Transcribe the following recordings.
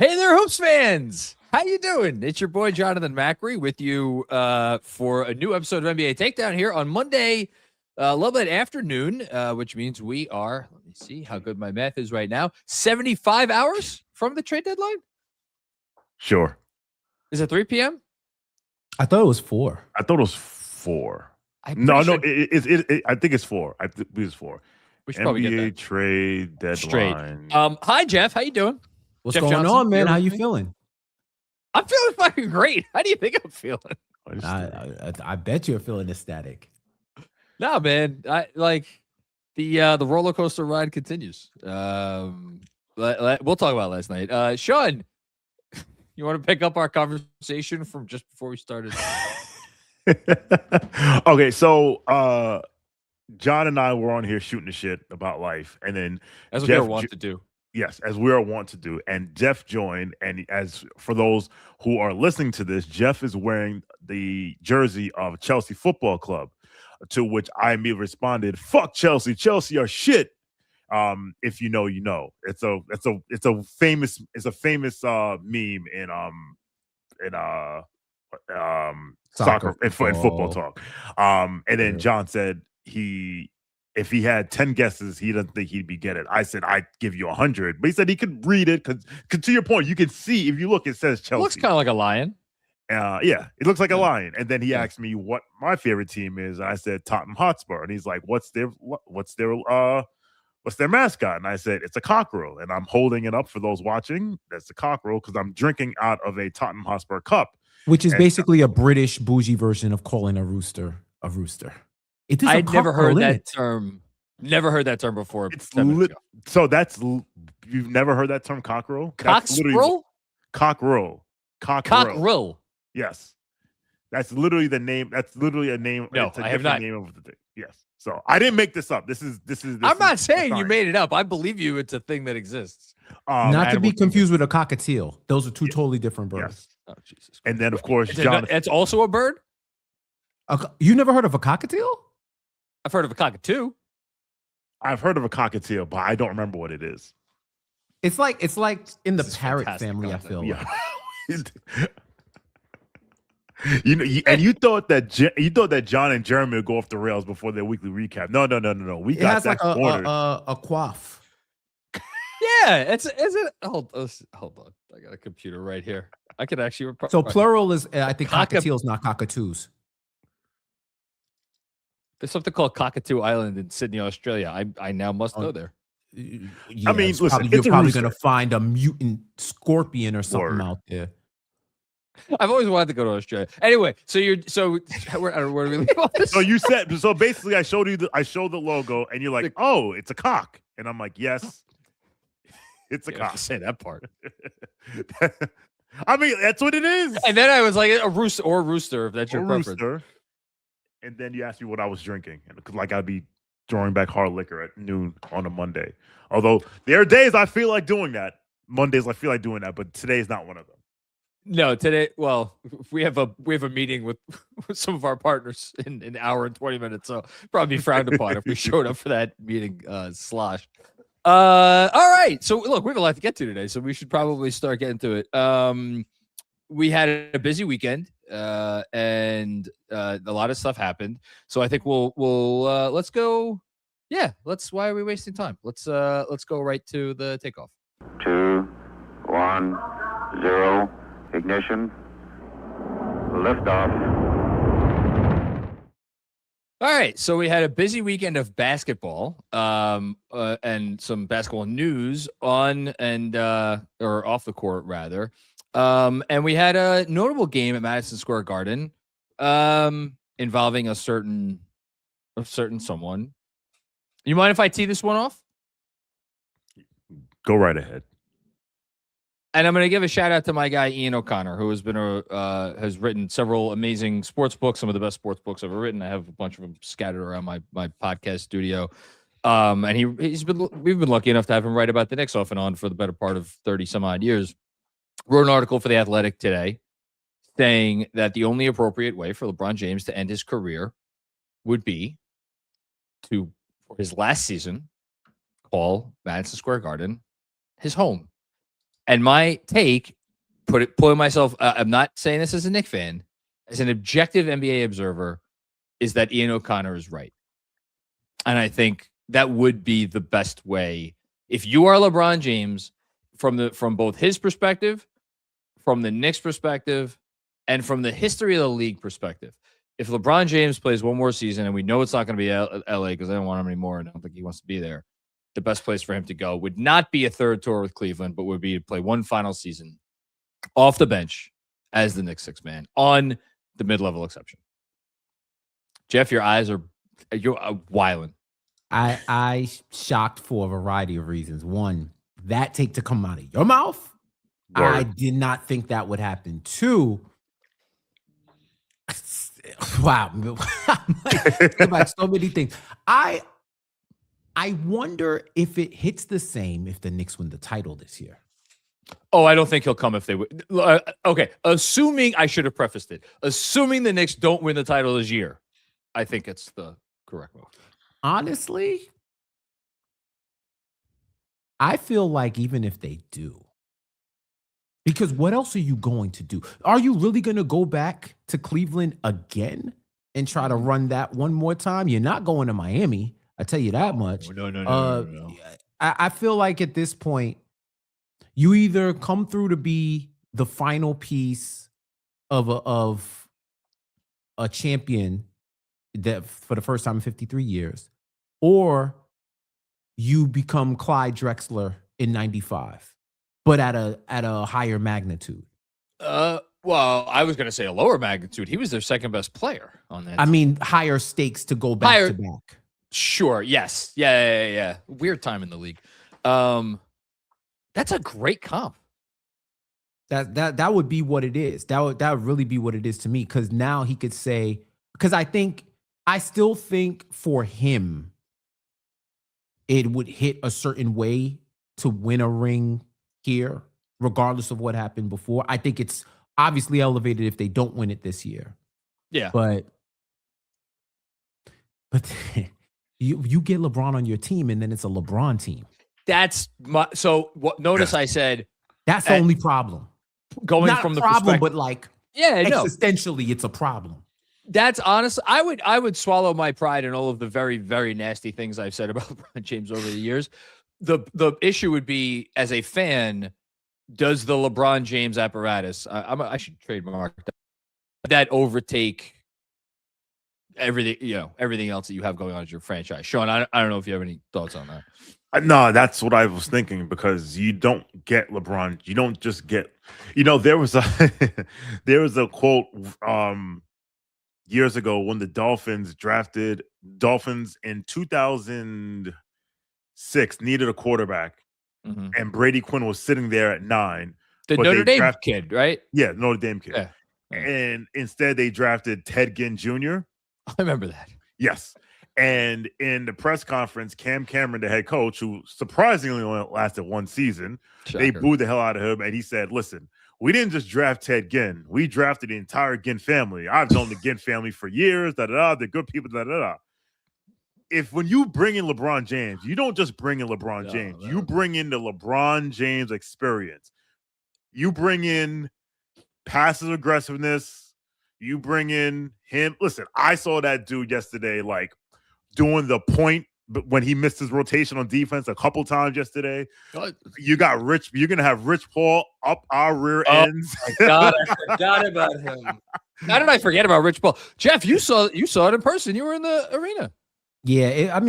Hey there, Hoops fans! How you doing? It's your boy Jonathan Macri with you for a new episode of NBA Takedown here on Monday, a little bit afternoon, which means we are, let me see how good my math is right now, 75 hours from the trade deadline? Sure. Is it 3 p.m.? I thought it was 4. I thought it was 4. I think it's 4. I think it's 4. We should probably get NBA that trade deadline. Straight. Hi, Jeff. How you doing? What's Jeff going Johnson, on, man? How you me? feeling? I'm feeling fucking great. How do you think I'm feeling? I bet you're feeling ecstatic. No, man. I like the roller coaster ride continues. We'll talk about last night. Shawn, you want to pick up our conversation from just before we started? Okay, so John and I were on here shooting the shit about life, and then That's what Jeff wants to do. Yes, as we are wont to do. And Jeff joined, and as for those who are listening to this, Jeff is wearing the jersey of Chelsea Football Club, to which I immediately responded, "Fuck Chelsea! Chelsea are shit." If you know, you know. It's a famous meme in soccer and football talk. And then John said if he had 10 guesses, he doesn't think he'd be get it. I said I'd give you 100, but he said he could read it because to your point, you can see if you look, it says Chelsea. It looks kind of like a lion. Yeah, it looks like a lion. And then he asked me what my favorite team is, and I said Tottenham Hotspur, and he's like, "What's their mascot?" And I said it's a cockerel, and I'm holding it up for those watching. That's a cockerel because I'm drinking out of a Tottenham Hotspur cup, which is basically a British bougie version of calling a rooster a rooster. I'd never heard that term. Never heard that term before. So you've never heard that term, cockerel? Cockerel? Cockerel. Yes. That's literally the name. That's literally a name. No, it's a I have not. Name of the thing. Yes. So I didn't make this up. This is. I'm not saying you made it up. I believe you. It's a thing that exists. Not to be confused with a cockatiel. Those are two totally different birds. Yes. Oh, Jesus Christ. And then, of course, it's also a bird? You never heard of a cockatiel? I've heard of a cockatoo. I've heard of a cockatiel, but I don't remember what it is. It's like in the parrot family. Content. I feel like. You thought that John and Jeremy would go off the rails before their weekly recap. No. We got that cornered. A quaff. Yeah, it's hold on. I got a computer right here. I could actually. So plural is I think cockatiels, not cockatoos. There's something called Cockatoo Island in Sydney, Australia. I now must go there. Yeah, I mean, listen, you're probably going to find a mutant scorpion or something out there. I've always wanted to go to Australia. Anyway, where do we leave all this? So basically, I showed the logo, and you're like, "Oh, it's a cock," and I'm like, "Yes, it's a cock." Say that part. I mean, that's what it is. And then I was like, a rooster, if that's your preference. Rooster. And then you asked me what I was drinking, and like I'd be throwing back hard liquor at noon on a Monday. Although there are days I feel like doing that. Mondays I feel like doing that, but today is not one of them. No, today. Well, we have a meeting with some of our partners in an hour and 20 minutes, so probably be frowned upon if we showed up for that meeting. Slosh. All right. So look, we have a lot to get to today, so we should probably start getting to it. We had a busy weekend, and a lot of stuff happened. So I think we'll let's go. Yeah, why are we wasting time? Let's go right to the takeoff. 2, 1, 0, ignition, liftoff. All right, so we had a busy weekend of basketball, and some basketball news on and or off the court rather. And we had a notable game at Madison Square Garden, involving a certain someone. You mind if I tee this one off? Go right ahead. And I'm going to give a shout out to my guy Ian O'Connor, who has written several amazing sports books, some of the best sports books I've ever written. I have a bunch of them scattered around my podcast studio. And we've been lucky enough to have him write about the Knicks off and on for the better part of 30 some odd years. Wrote an article for The Athletic today saying that the only appropriate way for LeBron James to end his career would be for his last season, call Madison Square Garden his home. And my take, pulling myself, I'm not saying this as a Knicks fan, as an objective NBA observer, is that Ian O'Connor is right. And I think that would be the best way. If you are LeBron James, from both his perspective, from the Knicks perspective, and from the history of the league perspective, if LeBron James plays one more season, and we know it's not going to be LA because I don't want him anymore, and I don't think he wants to be there, the best place for him to go would not be a third tour with Cleveland, but would be to play one final season off the bench as the Knicks sixth man on the mid-level exception. Jeff, your eyes are wilding. I shocked for a variety of reasons. One, that take to come out of your mouth. Word. I did not think that would happen. Two, wow, like so many things. I wonder if it hits the same if the Knicks win the title this year. Oh, I don't think he'll come if they win. Okay, assuming I should have prefaced it. Assuming the Knicks don't win the title this year, I think it's the correct move. Honestly, I feel like even if they do, because what else are you going to do? Are you really going to go back to Cleveland again and try to run that one more time? You're not going to Miami. I tell you that much. No. I feel like at this point, you either come through to be the final piece of a champion that for the first time in 53 years, or you become Clyde Drexler in 95, but at a higher magnitude. Well, I was going to say a lower magnitude. He was their second best player on that. I mean, higher stakes to go back to back. Sure. Yes. Yeah. Weird time in the league. That's a great comp. That would be what it is. That would really be what it is to me. Because now he could say, because I still think for him, it would hit a certain way to win a ring here, regardless of what happened before. I think it's obviously elevated if they don't win it this year. Yeah. But you get LeBron on your team, and then it's a LeBron team. That's notice I said that's the only problem. Going Not from a the problem, but like existentially, it's a problem. That's honest. I would swallow my pride in all of the very, very nasty things I've said about LeBron James over the years. The issue would be, as a fan, does the LeBron James apparatus, I should trademark that overtake everything else that you have going on as your franchise? Shawn, I don't know if you have any thoughts on that. No, that's what I was thinking, because you don't get LeBron. You don't just get, there was a quote years ago when the Dolphins in 2006 needed a quarterback, and Brady Quinn was sitting there at 9. The Notre Dame kid, right? Yeah, Notre Dame kid. Yeah. And instead they drafted Ted Ginn Jr. I remember that. Yes. And in the press conference, Cam Cameron, the head coach, who surprisingly only lasted one season, they booed the hell out of him. And he said, listen, we didn't just draft Ted Ginn. We drafted the entire Ginn family. I've known the Ginn family for years. They're good people. When you bring in LeBron James, you don't just bring in LeBron James. You bring in the LeBron James experience. You bring in passive aggressiveness. You bring in him. Listen, I saw that dude yesterday, like, doing the point when he missed his rotation on defense a couple times yesterday. You got Rich. You're going to have Rich Paul up our rear ends. My God, I forgot about him. How did I forget about Rich Paul? Jeff, you saw it in person. You were in the arena. Yeah,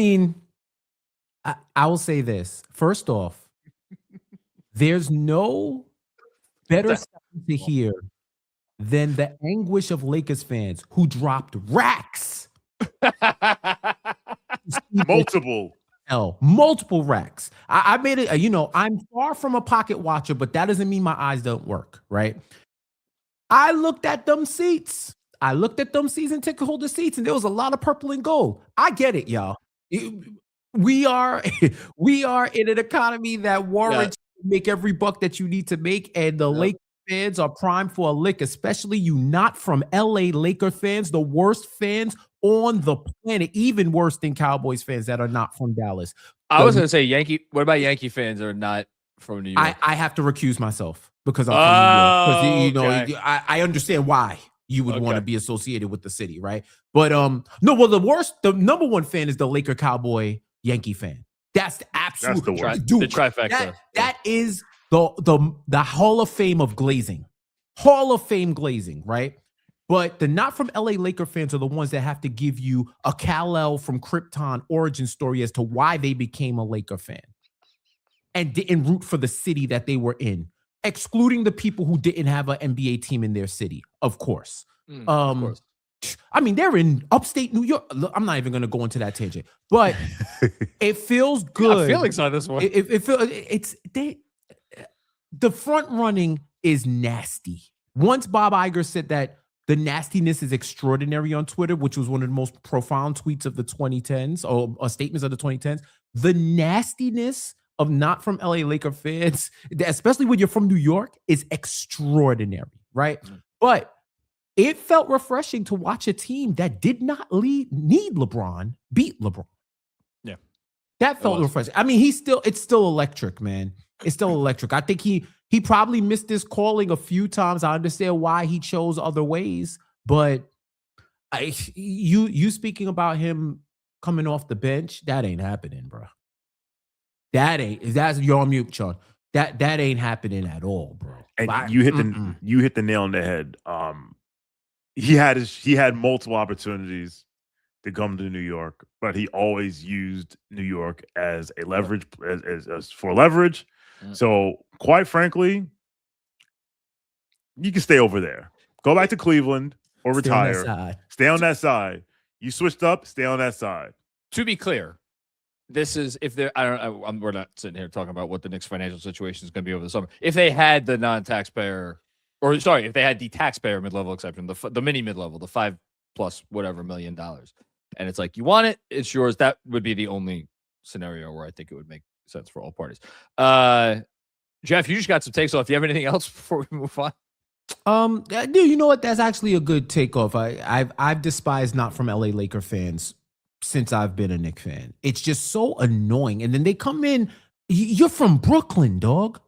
I will say this. First off, there's no better sound to hear than the anguish of Lakers fans who dropped racks. Multiple racks. I made it. I'm far from a pocket watcher, but that doesn't mean my eyes don't work, right? I looked at them seats. Season ticket holder seats, and there was a lot of purple and gold. I get it, y'all. We are in an economy that warrants make every buck that you need to make, and the Lakers fans are primed for a lick, especially you not from LA Laker fans, the worst fans on the planet, even worse than Cowboys fans that are not from Dallas. I was going to say Yankee. What about Yankee fans that are not from New York. I have to recuse myself because I'm from New York. Because Okay. I understand why you would want to Okay. be associated with the city, right? But no, well, the number one fan is the Laker, Cowboy, Yankee fan. That's the absolute That's the worst. dude. The trifecta. That is the Hall of Fame of glazing. Hall of Fame glazing, right? But the not from LA Laker fans are the ones that have to give you a Kal-El from Krypton origin story as to why they became a Laker fan and didn't root for the city that they were in, excluding the people who didn't have an NBA team in their city, of course. Of course. I mean, they're in upstate New York. Look, I'm not even going to go into that tangent, but it feels good. Feelings on this one. The front running is nasty. Once Bob Iger said that the nastiness is extraordinary on Twitter, which was one of the most profound tweets of the 2010s or statements of the 2010s, the nastiness of not from LA Laker fans, especially when you're from New York, is extraordinary, right? But it felt refreshing to watch a team that did not need LeBron beat LeBron. Yeah. That felt refreshing. I mean, it's still electric, man. It's still electric. I think he probably missed his calling a few times. I understand why he chose other ways, but you speaking about him coming off the bench, that ain't happening, bro. That's you're on mute, Shawn. That ain't happening at all, bro. And you hit the nail on the head. He had multiple opportunities to come to New York, but he always used New York as a leverage as for leverage. So quite frankly, you can stay over there. Go back to Cleveland or retire. Stay on that side. You switched up, stay on that side. To be clear, this is if they're we're not sitting here talking about what the Knicks financial situation is going to be over the summer. If they had the non-taxpayer if they had the taxpayer mid-level exception, the mini mid-level, the $5+ whatever $1 million, and it's like you want it, it's yours. That would be the only scenario where I think it would make sense for all parties. Jeff, you just got some takes off. Do you have anything else before we move on? Dude, you know what? That's actually a good takeoff. I've despised not from LA Laker fans since I've been a Knicks fan. It's just so annoying. And then they come in. You're from Brooklyn, dog.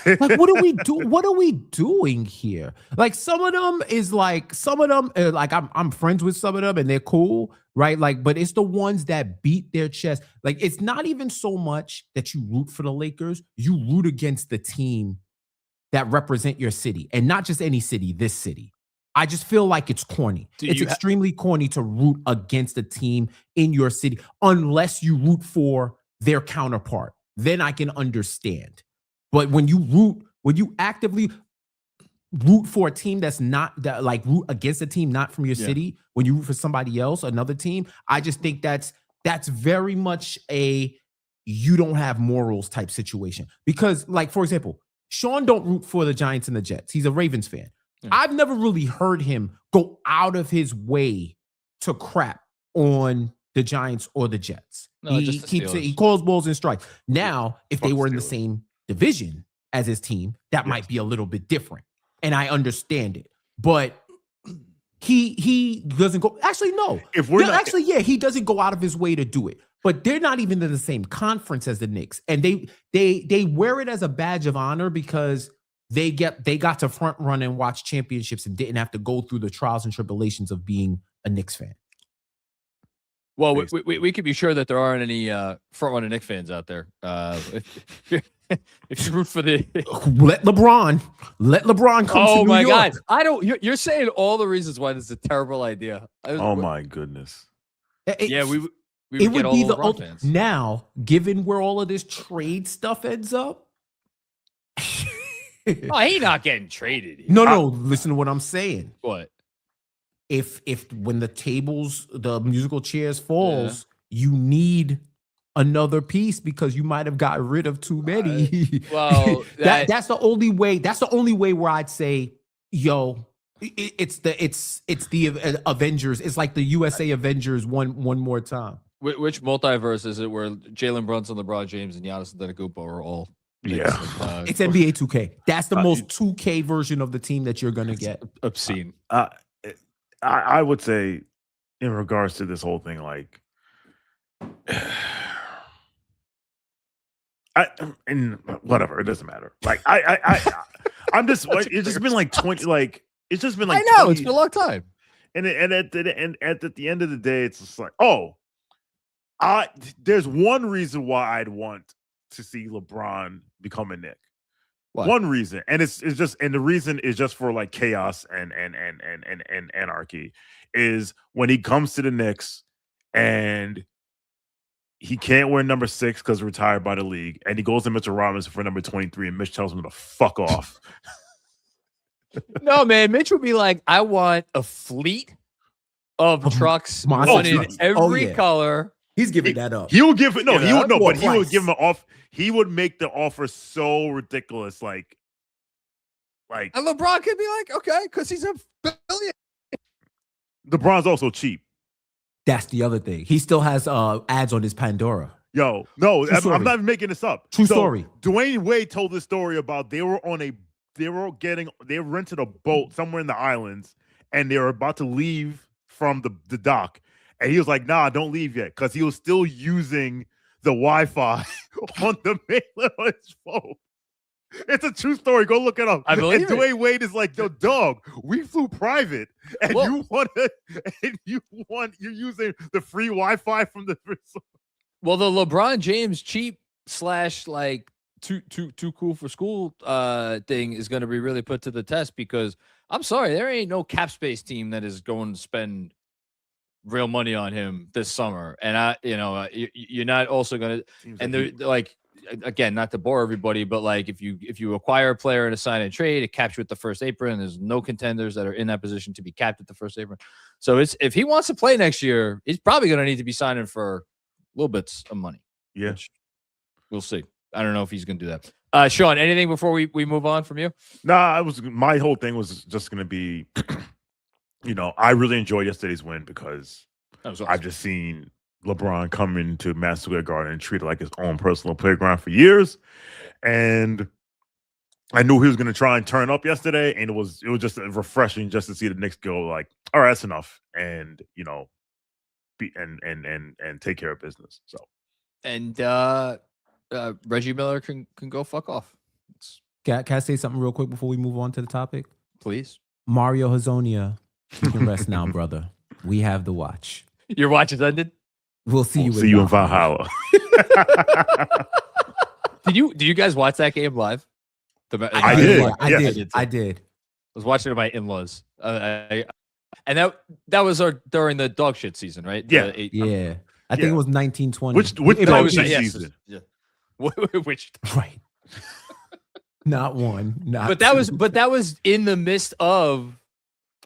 Like, what do we do? What are we doing here? Like, some of them like I'm friends with some of them and they're cool, right? Like, but it's the ones that beat their chest. Like, it's not even so much that you root for the Lakers, you root against the team that represent your city, and not just any city, this city. I just feel like it's corny. It's extremely corny to root against a team in your city unless you root for their counterpart. Then I can understand. But when you actively root for a team that's not root against a team not from your city, when you root for somebody else, another team, I just think that's very much a you don't have morals type situation. Because, like, for example, Shawn don't root for the Giants and the Jets. He's a Ravens fan. I've never really heard him go out of his way to crap on the Giants or the Jets. No, He calls balls and strikes. Now, if they were in the same division as his team, that might be a little bit different. And I understand it. But he doesn't go. Actually, no. He doesn't go out of his way to do it. But they're not even in the same conference as the Knicks. And they wear it as a badge of honor because they got to front run and watch championships and didn't have to go through the trials and tribulations of being a Knicks fan. Well, we can be sure that there aren't any front-runner Knicks fans out there. If you root for the let LeBron come to New York. Oh my God! I don't. You're saying all the reasons why this is a terrible idea. My goodness! We would be the fans. Now, given where all of this trade stuff ends up. He's not getting traded here. No. Listen to what I'm saying. What? If when the musical chairs falls, you need another piece because you might have got rid of too many. Well, that's the only way. That's the only way where I'd say, it's the Avengers. It's like the USA Avengers one more time. Which multiverse is it where Jalen Brunson, LeBron James, and Giannis Antetokounmpo are all? It's NBA 2K. That's the most 2K version of the team that you're gonna get. Obscene. I would say, in regards to this whole thing, like, And whatever, it doesn't matter. Like I'm just like it's just been like 20. Like it's just been like I know 20, it's been a long time. and at the end of the day, it's just like there's one reason why I'd want to see LeBron become a Knick. What? One reason, and it's just, and the reason is just for like chaos and anarchy, is when he comes to the Knicks and he can't wear number 6 because retired by the league, and he goes to Mr. Robinson for number 23, and Mitch tells him to fuck off. No, man, Mitch would be like, I want a fleet of trucks, one in every color. He's giving that up. He would give it. No, he would no, but he price. would give him an off. He would make the offer so ridiculous, like. And LeBron could be like, okay, because he's a billion. LeBron's also cheap. That's the other thing. He still has ads on his Pandora. Yo, no, I'm not even making this up. True story. Dwayne Wade told this story about they rented a boat somewhere in the islands, and they were about to leave from the dock, and he was like, "Nah, don't leave yet," because he was still using the Wi-Fi on the mainland on his phone. It's a true story. Go look it up. I believe and Dwayne Wade is like, "Yo, dog, we flew private, and you're using the free Wi-Fi from the resort." Well, the LeBron James cheap / like too cool for school thing is going to be really put to the test, because I'm sorry, there ain't no cap space team that is going to spend real money on him this summer. And you're not also going to, and they're like, again, not to bore everybody, but like if you acquire a player in a sign and trade, it caps you at the first apron. There's no contenders that are in that position to be capped at the first apron. So if he wants to play next year, he's probably going to need to be signing for little bits of money. Yeah, we'll see. I don't know if he's going to do that. Shawn, anything before we move on from you? Nah, my whole thing was just going to be, I really enjoyed yesterday's win because awesome. I've just seen LeBron come into Madison Square Garden and treat it like his own personal playground for years, and I knew he was going to try and turn up yesterday, and it was just refreshing just to see the Knicks go like, all right, that's enough, and and take care of business. So, and Reggie Miller can go fuck off. Can I say something real quick before we move on to the topic? Please. Mario Hazonia, you can rest now, brother. We have the watch. Your watch is ended? We'll see you. See you in Valhalla. Did you guys watch that game live? I did. I did. I was watching it with my in-laws. And that was during the dog shit season, right? Yeah. I think it was 1920. Which dog shit season? Yeah. Which right. Not one. But that was in the midst of,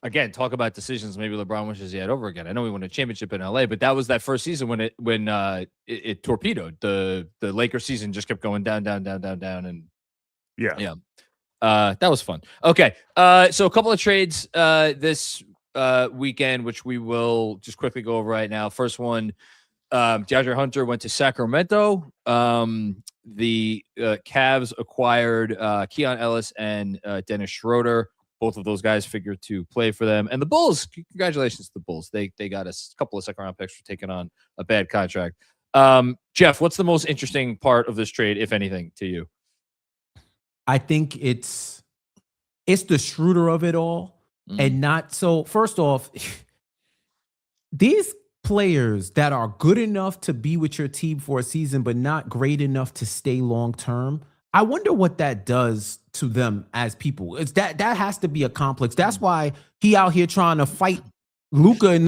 again, talk about decisions maybe LeBron wishes he had over again. I know he won a championship in LA, but that was that first season when it torpedoed. The Lakers season just kept going down, and yeah. That was fun. Okay, so a couple of trades this weekend, which we will just quickly go over right now. First one, DeAndre Hunter went to Sacramento. The Cavs acquired Keon Ellis and Dennis Schroeder. Both of those guys figure to play for them. And the Bulls, congratulations to the Bulls. They got a couple of second-round picks for taking on a bad contract. Jeff, what's the most interesting part of this trade, if anything, to you? I think it's the Schroeder of it all. And not so. First off, these players that are good enough to be with your team for a season, but not great enough to stay long term. I wonder what that does to them as people. It's that has to be a complex. That's why he out here trying to fight Luka in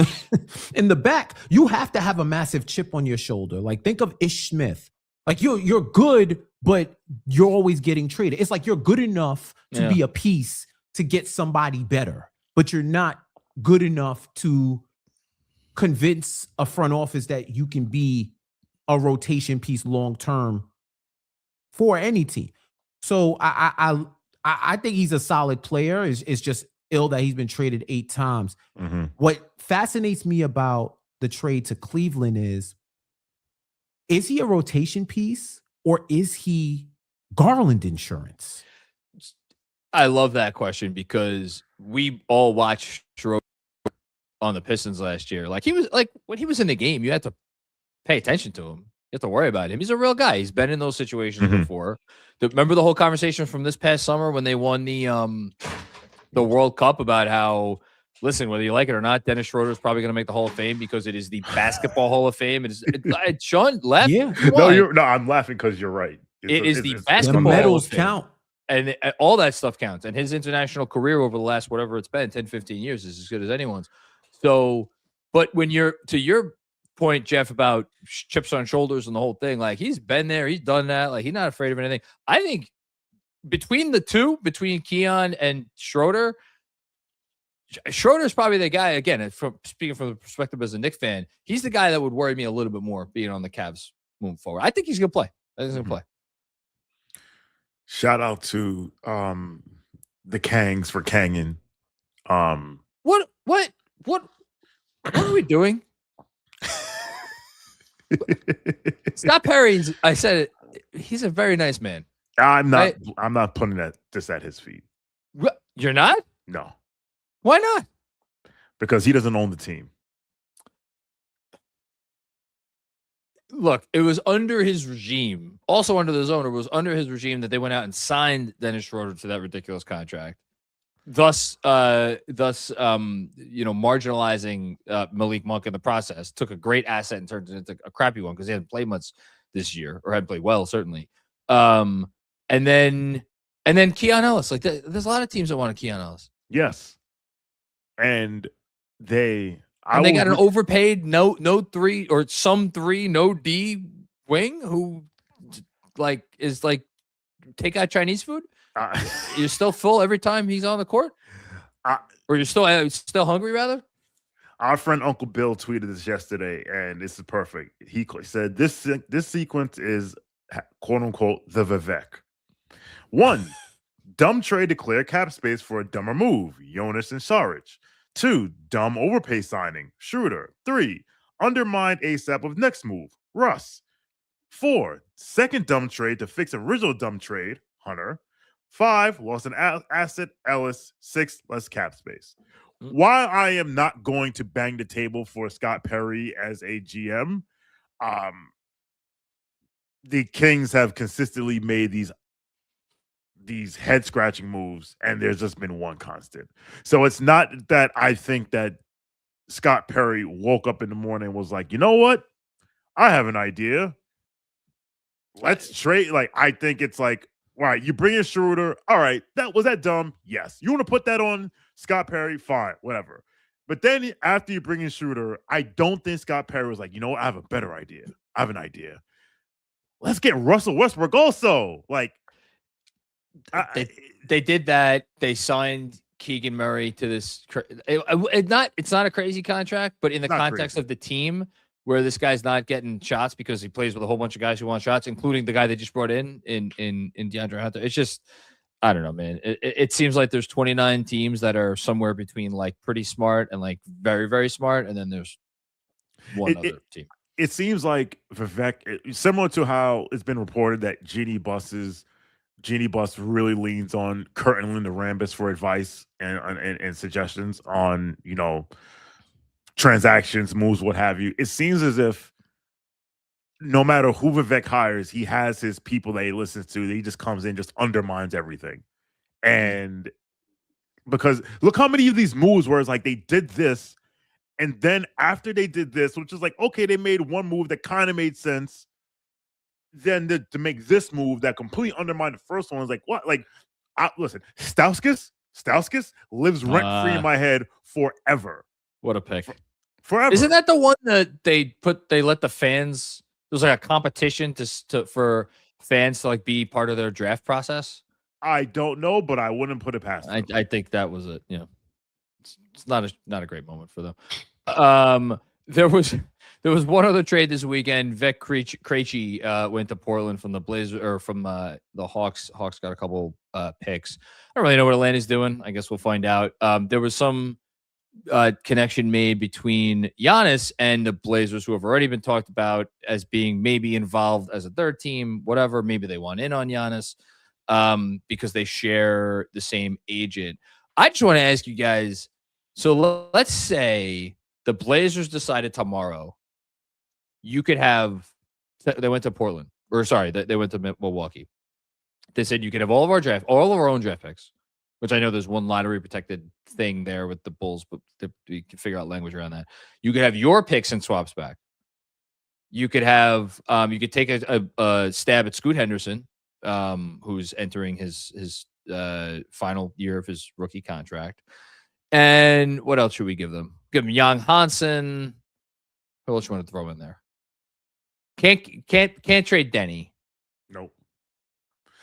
the back. You have to have a massive chip on your shoulder. Like, think of Ish Smith. Like, you're good, but you're always getting traded. It's like you're good enough to be a piece to get somebody better, but you're not good enough to convince a front office that you can be a rotation piece long term for any team. So I think he's a solid player. It's just ill that he's been traded 8 times. Mm-hmm. What fascinates me about the trade to Cleveland is he a rotation piece or is he Garland insurance? I love that question because we all watched Schroeder on the Pistons last year. Like, he was like, when he was in the game, you had to pay attention to him. You have to worry about him. He's a real guy. He's been in those situations Mhm. before. Remember the whole conversation from this past summer when they won the World Cup about how, listen, whether you like it or not, Dennis Schroeder is probably going to make the Hall of Fame because it is the basketball Hall of Fame. Shawn left. Yeah. I'm laughing because you're right. It is the The basketball Hall of medals Fame. count. And all that stuff counts. And his international career over the last, whatever it's been, 10, 15 years is as good as anyone's. So, but when you're, to your point, Jeff, about chips on shoulders and the whole thing, like he's been there, he's done that. Like he's not afraid of anything. I think between the two, between Keon and Schroeder's probably the guy, again, speaking from the perspective as a Knicks fan, he's the guy that would worry me a little bit more being on the Cavs moving forward. I think he's going to play. I think he's going to play. Shout out to the Kangs for Kangin. What are we doing? Scott Perry's, I said it, he's a very nice man. I'm not putting this at his feet. You're not? No. Why not? Because he doesn't own the team. Look, it was under his regime, also under the owner, was under his regime that they went out and signed Dennis Schroeder to that ridiculous contract. Thus, marginalizing Malik Monk in the process. Took a great asset and turned it into a crappy one because he hadn't played much this year, or hadn't played well, certainly. And then Keon Ellis. Like there's a lot of teams that want a Keon Ellis. Yes, and they got an overpaid no 3 or some 3 no D wing who is take out Chinese food. You're still full every time he's on the court, or you're still hungry rather. Our friend Uncle Bill tweeted this yesterday, and this is perfect. He said this sequence is quote unquote the Vivek. 1, dumb trade to clear cap space for a dumber move, Jonas and Saric. 2, dumb overpay signing, Schroeder. 3, undermined ASAP of next move, Russ. 4, second dumb trade to fix original dumb trade, Hunter. 5, lost an asset, Ellis. 6, less cap space. While I am not going to bang the table for Scott Perry as a GM, the Kings have consistently made these head-scratching moves, and there's just been one constant. So it's not that I think that Scott Perry woke up in the morning and was like, you know what? I have an idea. Let's trade. Like, I think it's like, all right, you bring in Schroeder. All right, was that dumb? Yes. You want to put that on Scott Perry? Fine, whatever. But then after you bring in Schroeder, I don't think Scott Perry was like, you know what? I have a better idea. I have an idea. Let's get Russell Westbrook also. Like, they did that. They signed Keegan Murray to this. It's not a crazy contract, but in the context of the team, where this guy's not getting shots because he plays with a whole bunch of guys who want shots, including the guy they just brought in DeAndre Hunter. It's just, I don't know, man. It seems like there's 29 teams that are somewhere between like pretty smart and like very, very smart, and then there's one other team. It seems like Vivek, similar to how it's been reported that Jeannie Buss really leans on Kurt and Linda Rambis for advice and suggestions on, transactions, moves, what have you. It seems as if no matter who Vivek hires, he has his people that he listens to, that he just comes in, just undermines everything. And because look how many of these moves where it's like they did this, and then after they did this, which is like, okay, they made one move that kind of made sense, then to make this move that completely undermined the first one is like, what? Like, listen, Stauskas lives rent-free in my head forever. What a pick. Forever. Isn't that the one that they let the fans, there was like a competition for fans to like be part of their draft process? I don't know, but I wouldn't put it past them. I think that was it. It's not a great moment for them. There was one other trade this weekend. Vec Krejci went to Portland from the Blazers, or from the Hawks. Hawks got a couple picks. I don't really know what Atlanta's doing. I guess we'll find out. There was some connection made between Giannis and the Blazers, who have already been talked about as being maybe involved as a third team, whatever. Maybe they want in on Giannis because they share the same agent. I just want to ask you guys, so let's say the Blazers decided tomorrow you could have They went to Portland, or sorry, they went to Milwaukee. They said you could have all of our own draft picks, which I know there's one lottery protected thing there with the Bulls, but you can figure out language around that. You could have your picks and swaps back. You could have, you could take a stab at Scoot Henderson, who's entering his final year of his rookie contract. And what else should we give them? Give them Young Hansen. Who else you want to throw in there? Can't trade Denny. Nope.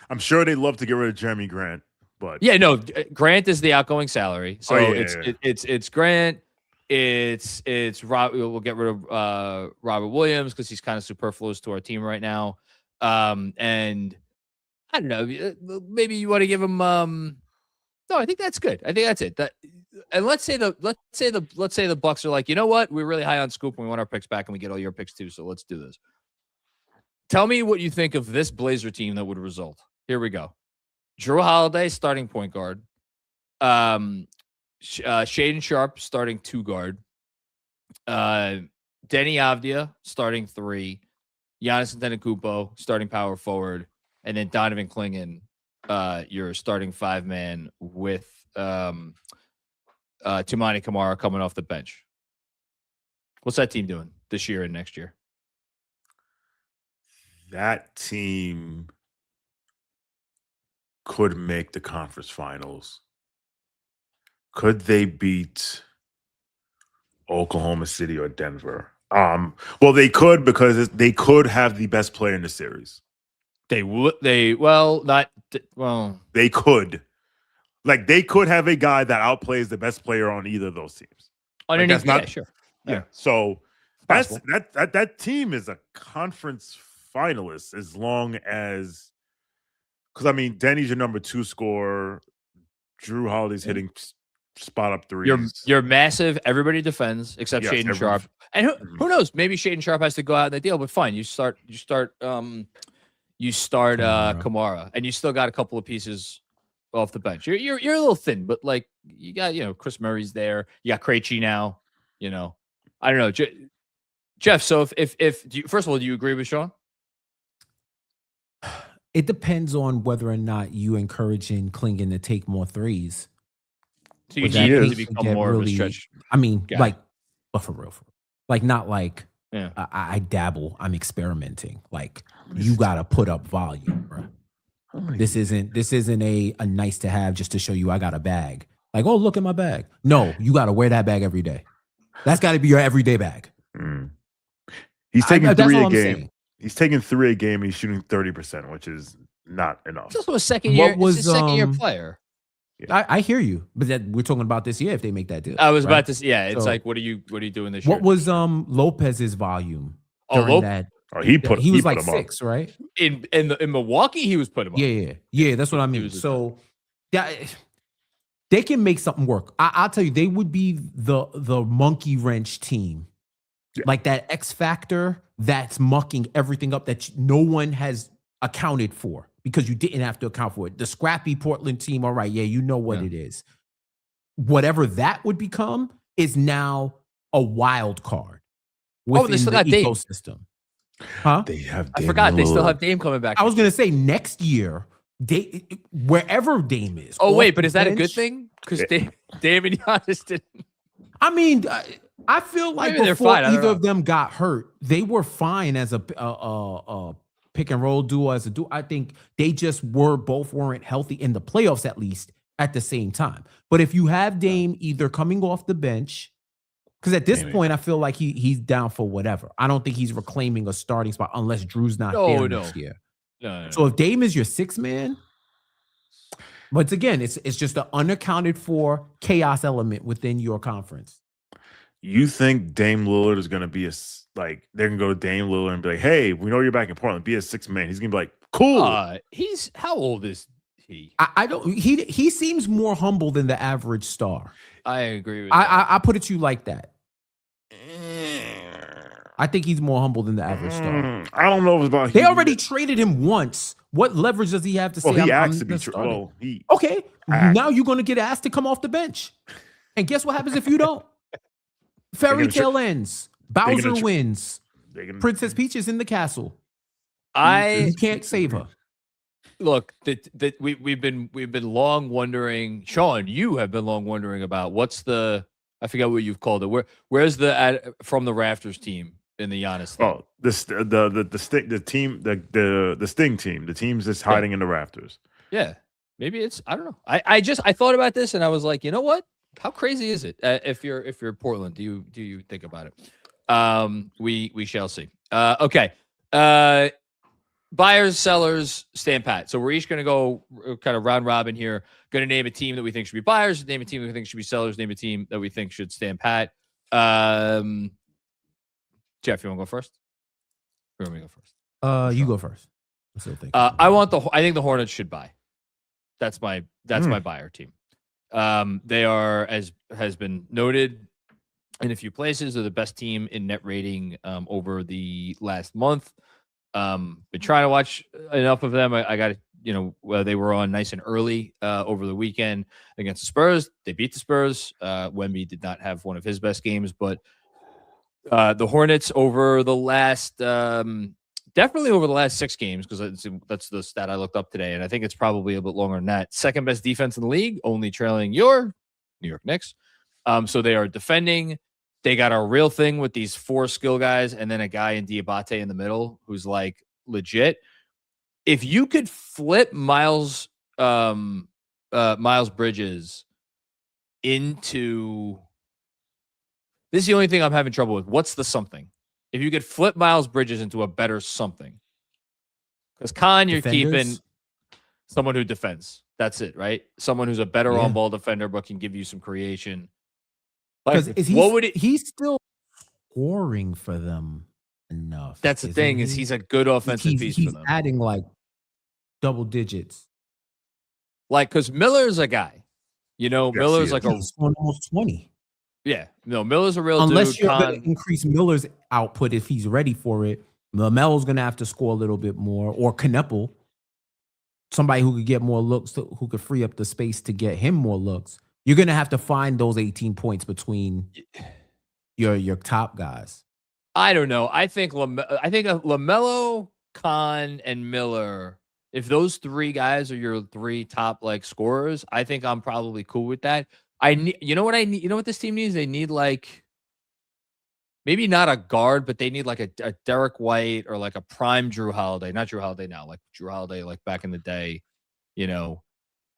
I'm sure they'd love to get rid of Jeremy Grant, but yeah, no. Grant is the outgoing salary, so it's Grant. It's Rob. We'll get rid of Robert Williams because he's kind of superfluous to our team right now. And I don't know. Maybe you want to give him. No, I think that's good. I think that's it. And let's say the Bucks are like, you know what? We're really high on Scoop and we want our picks back and we get all your picks too. So let's do this. Tell me what you think of this Blazer team that would result. Here we go. Drew Holiday starting point guard. Shaden Sharp starting 2 guard. Denny Avdia starting 3. Giannis Antetokounmpo starting power forward, and then Donovan Clingan, your starting 5-man with Tumani Kamara coming off the bench. What's that team doing this year and next year? That team could make the conference finals. Could they beat Oklahoma City or Denver? Well, they could because they could have the best player in the series. They would. They not well. They could, they could have a guy that outplays the best player on either of those teams. Underneath, yeah, sure. Yeah. So that team is a conference finalist as long as, because I mean, Denny's your number 2 scorer. Drew Holiday's hitting spot up threes. You're massive. Everybody defends except Shaden Sharp. And who knows? Maybe Shaden Sharp has to go out in the deal, but fine. You start Kamara, and you still got a couple of pieces off the bench. You're a little thin, but you got Chris Murray's there. You got Krejci now. I don't know, Jeff. So first of all, do you agree with Shawn? It depends on whether or not you encouraging Clingan to take more threes. So you need to become more of a stretch. I mean, but for real. Not I dabble. I'm experimenting. You got to put up volume, bro. This isn't a nice to have just to show you I got a bag. Oh, look at my bag. No, you got to wear that bag every day. That's got to be your everyday bag. He's taking 3 a game. He's taking 3 a game. He's shooting 30%, which is not enough. He's also a second year. He's a second year player. Yeah. I hear you, but we're talking about this year if they make that deal. I was about to say, it's what are you doing this year? What was Lopez's volume? He was 6, right? In Milwaukee, he was put him up. Yeah, that's what I mean. So they can make something work. I'll tell you, they would be the monkey wrench team. Yeah. That X factor that's mucking everything up that no one has accounted for because you didn't have to account for it. The scrappy Portland team, all right, you know what it is. Whatever that would become is now a wild card within the ecosystem. Huh? They have I forgot they still have Dame coming back. I was going to say next year, wherever Dame is. Oh, wait, but is that a good thing? Because Dame and Giannis didn't. I mean, I feel like before either of them got hurt, they were fine as a pick and roll duo. I think they just weren't healthy in the playoffs, at least at the same time. But if you have Dame either coming off the bench, because at this point I feel like he's down for whatever. I don't think he's reclaiming a starting spot unless Drew's not there next year. No. So if Dame is your 6th man, once again, it's just an unaccounted for chaos element within your conference. You think Dame Lillard is going to be they're going to go to Dame Lillard and be like, hey, we know you're back in Portland. Be a 6th man. He's going to be like, cool. How old is he? I don't. He seems more humble than the average star. I agree with that. I put it to you like that. I think he's more humble than the average star. I don't know if it's about. They already traded him once. What leverage does he have to say? Well, he asked to be traded. Okay, now you're going to get asked to come off the bench, and guess what happens if you don't? Fairy tale ends. Bowser wins. Princess Peach is in the castle. You can't save her. Look, that we've been long wondering. Shawn, you have been long wondering about what's the, I forget what you've called it. Where's the from the rafters team in the Giannis thing? Oh, the Sting team, the team's just hiding in the rafters. Yeah, maybe it's, I don't know. I thought about this and I was like, you know what? How crazy is it? If you're Portland, do you think about it? We shall see. Okay. Buyers, sellers, stand pat. So we're each going to go kind of round robin here. Going to name a team that we think should be buyers, name a team that we think should be sellers, name a team that we think should stand pat. Jeff, you want to go first? Or want me to go first? You go first. I'm still thinking. I think the Hornets should buy. That's my buyer team. They are, as has been noted in a few places, they're the best team in net rating over the last month. Been trying to watch enough of them. I got, they were on nice and early over the weekend against the Spurs. They beat the Spurs. Wemby did not have one of his best games, but the Hornets over the last, definitely over the last 6 games, because that's the stat I looked up today, and I think it's probably a bit longer than that. Second best defense in the league, only trailing your New York Knicks. So they are defending. They got a real thing with these 4 skill guys and then a guy in Diabate in the middle who's like legit. If you could flip Miles Bridges into, this is the only thing I'm having trouble with. What's the something? If you could flip Miles Bridges into a better something, because you're keeping someone who defends. That's it, right? Someone who's a better on-ball defender but can give you some creation. Because he's still scoring for them enough. That's the thing, is he's a good offensive piece for them. He's adding like double digits. Like, because Miller's a guy. Miller's like he's almost 20. Yeah. No, Miller's a real Unless dude. you're going to increase Miller's output if he's ready for it. LaMelo's going to have to score a little bit more. Or Kneppel, somebody who could get more looks, who could free up the space to get him more looks. You're going to have to find those 18 points between your top guys. I don't know. I think LaMelo, Khan, and Miller, if those 3 guys are your 3 top like scorers, I think I'm probably cool with that. You know what this team needs? They need like, maybe not a guard, but they need like a Derek White or like a prime Drew Holiday. Not Drew Holiday now, like Drew Holiday, like back in the day,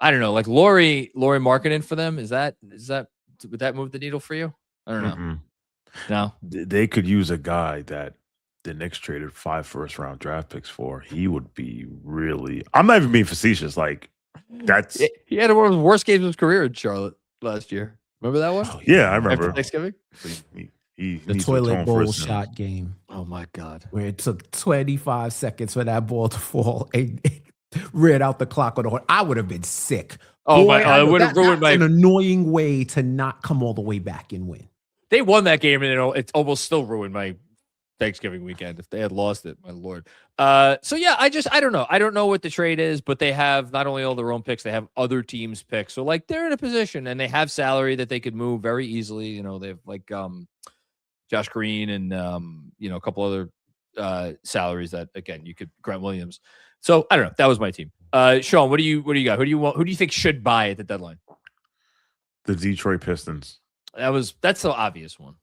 I don't know, like Laurie Markkinen for them. Would that move the needle for you? I don't know. Mm-mm. No, they could use a guy that the Knicks traded 5 first-round draft picks for. He would be really. I'm not even being facetious. Like, that's. He had one of the worst games of his career in Charlotte last year. Remember that one? Oh, yeah, I remember. After Thanksgiving. He the toilet bowl shot game. Oh my God! Where it took 25 seconds for that ball to fall and read out the clock on the horn. I would have been sick. Oh my! I would have ruined an annoying way to not come all the way back and win. They won that game, and it's almost still ruined my Thanksgiving weekend. If they had lost it, my Lord. So yeah, I don't know. I don't know what the trade is, but they have not only all their own picks, they have other teams' picks. So like they're in a position, and they have salary that they could move very easily. They have like Josh Green and a couple other salaries that, again, you could, Grant Williams. So I don't know. That was my team. Shawn, what do you got? Who do you want? Who do you think should buy at the deadline? The Detroit Pistons. That's the obvious one.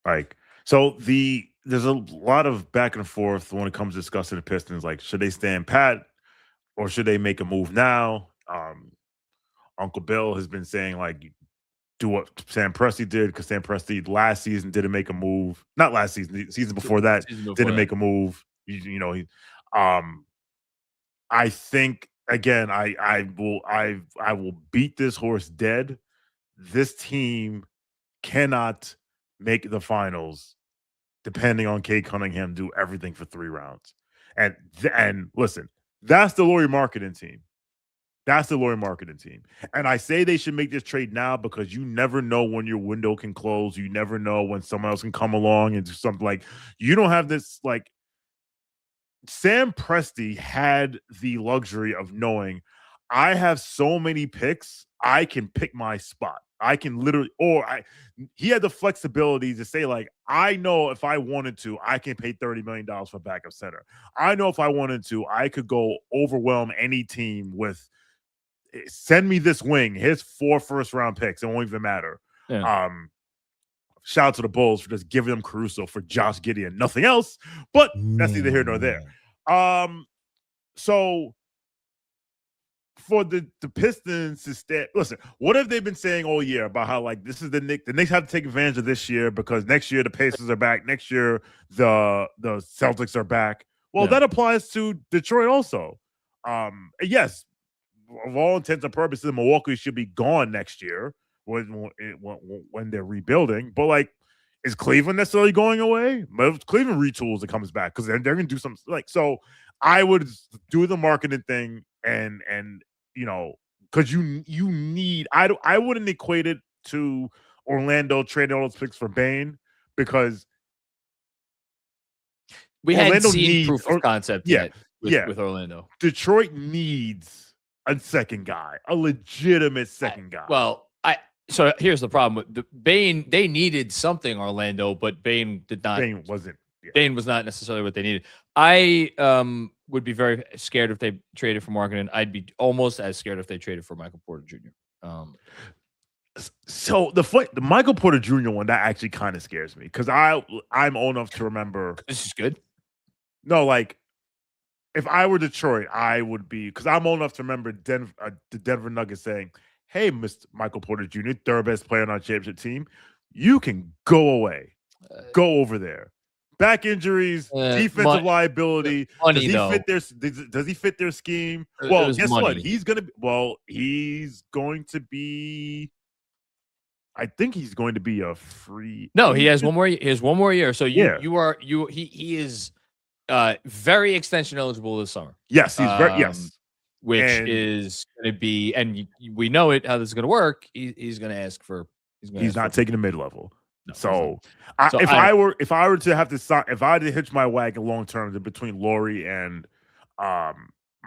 Like, so there's a lot of back and forth when it comes to discussing the Pistons. Like, should they stand pat or should they make a move now? Uncle Bill has been saying, like, do what Sam Presti did, because Sam Presti last season didn't make a move. Not last season, the season before that, didn't make a move. I think, again, I will beat this horse dead. This team cannot make the finals depending on Kate Cunningham do everything for 3 rounds. And listen, that's the Lauri Markkinen team. That's the Lauri Markkinen team. And I say they should make this trade now because you never know when your window can close. You never know when someone else can come along and do something. Like, you don't have this, like, Sam Presti had the luxury of knowing, I have so many picks, I can pick my spot. I can literally, he had the flexibility to say, like, I know if I wanted to, I can pay $30 million for backup center. I know if I wanted to, I could go overwhelm any team with, send me this wing. Here's 4 first-round picks. It won't even matter. Yeah. Shout out to the Bulls for just giving them Caruso for Josh Giddey, nothing else. But that's neither here nor there. So for the Pistons to stay, listen, what have they been saying all year about how, like, this is the Knicks? The Knicks have to take advantage of this year because next year the Pacers are back. Next year the Celtics are back. Well, that applies to Detroit also. Yes, of all intents and purposes, Milwaukee should be gone next year when they're rebuilding. But, like, is Cleveland necessarily going away? But if Cleveland retools, it comes back because they're going to do something. Like, so I would do the marketing thing and you know, because you need. I wouldn't equate it to Orlando trading all those picks for Bane because we hadn't seen proof of concept yet with Orlando. Detroit needs a second guy, a legitimate second guy. So here's the problem with Bane. They needed something, Orlando, but Bane did not. Bane wasn't. Yeah. Bane was not necessarily what they needed. I would be very scared if they traded for Markkanen. I'd be almost as scared if they traded for Michael Porter Jr. So the Michael Porter Jr. one, that actually kind of scares me because I'm old enough to remember. This is good. No, like, if I were Detroit, I would be, because I'm old enough to remember the Denver Nuggets saying, "Hey, Mr. Michael Porter Jr., third best player on our championship team, you can go away, go over there. Back injuries, defensive liability. Money, does he fit their scheme? Well, guess what? He's going to be. I think he's going to be a free. No, he has one more. He has one more year. So he is very extension eligible this summer. Yes, he's very which is going to be, and we know it how this is going to work. He's going to ask for. He's not taking a mid level. No, so if I were to have to sign, if I had to hitch my wagon long term between Laurie and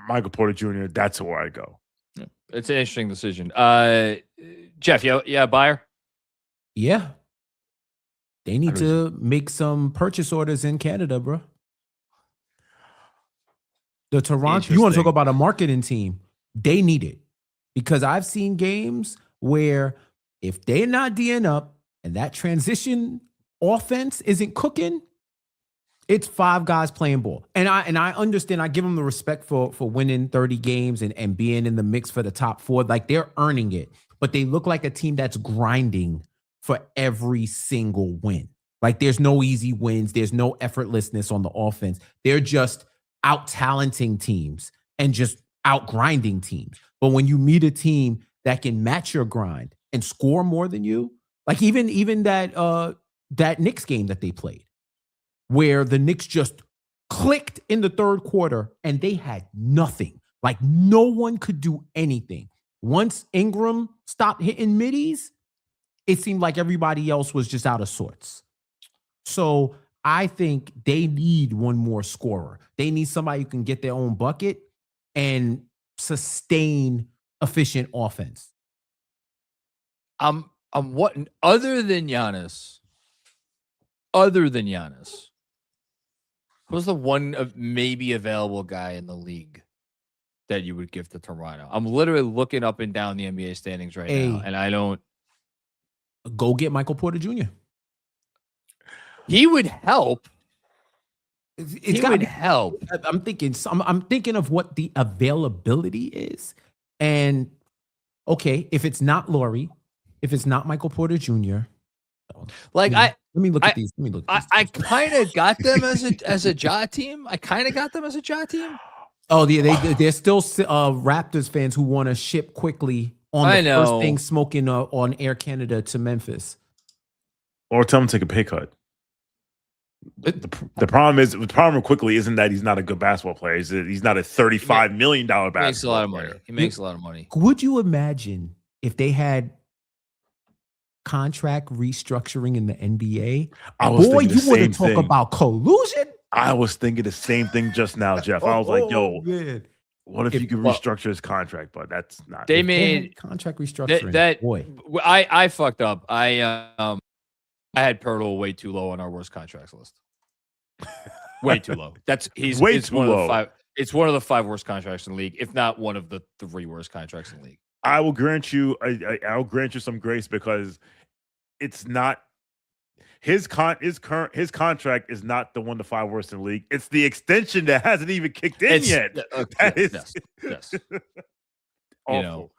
Michael Porter Jr., that's where I go. Yeah, it's an interesting decision. Jeff, buyer. Yeah, they need to make some purchase orders in Canada, bro. The Toronto, you want to talk about a marketing team? They need it because I've seen games where if they're not D'ing up and that transition offense isn't cooking, it's 5 guys playing ball. And I understand, I give them the respect for winning 30 games and being in the mix for the top 4. Like, they're earning it, but they look like a team that's grinding for every single win. Like, there's no easy wins. There's no effortlessness on the offense. They're just out-talenting teams and just out-grinding teams. But when you meet a team that can match your grind and score more than you, like even that Knicks game that they played, where the Knicks just clicked in the third quarter and they had nothing. Like, no one could do anything. Once Ingram stopped hitting middies, it seemed like everybody else was just out of sorts. So I think they need one more scorer. They need somebody who can get their own bucket and sustain efficient offense. What other than Giannis, who's the one of maybe available guy in the league that you would give to Toronto? I'm literally looking up and down the NBA standings right now, and I don't. Go get Michael Porter Jr. He would help. He would help. I'm thinking of what the availability is, and okay, if it's not Laurie, if it's not Michael Porter Jr., like let me look at these. I kind of got them as a Ja team. Oh, they're still Raptors fans who want to ship quickly on the first thing smoking on Air Canada to Memphis, or tell them to take a pay cut. The problem quickly isn't that he's not a good basketball player. He's not a $35 million basketball player. He makes a lot of money. Would you imagine if they had contract restructuring in the NBA? Boy, you want to talk about collusion? I was thinking the same thing just now, Jeff. I was like, yo, man. What if you could restructure his contract? But that's not. They made contract restructuring. Boy, I fucked up. I had Pirtle way too low on our worst contracts list. Way too low. He's way too low. It's one of the 5 worst contracts in the league, if not one of the 3 worst contracts in the league. I will grant you. I'll grant you some grace because it's not his contract is not the 1 to 5 worst in the league. It's the extension that hasn't even kicked in yet. Yes. Awful.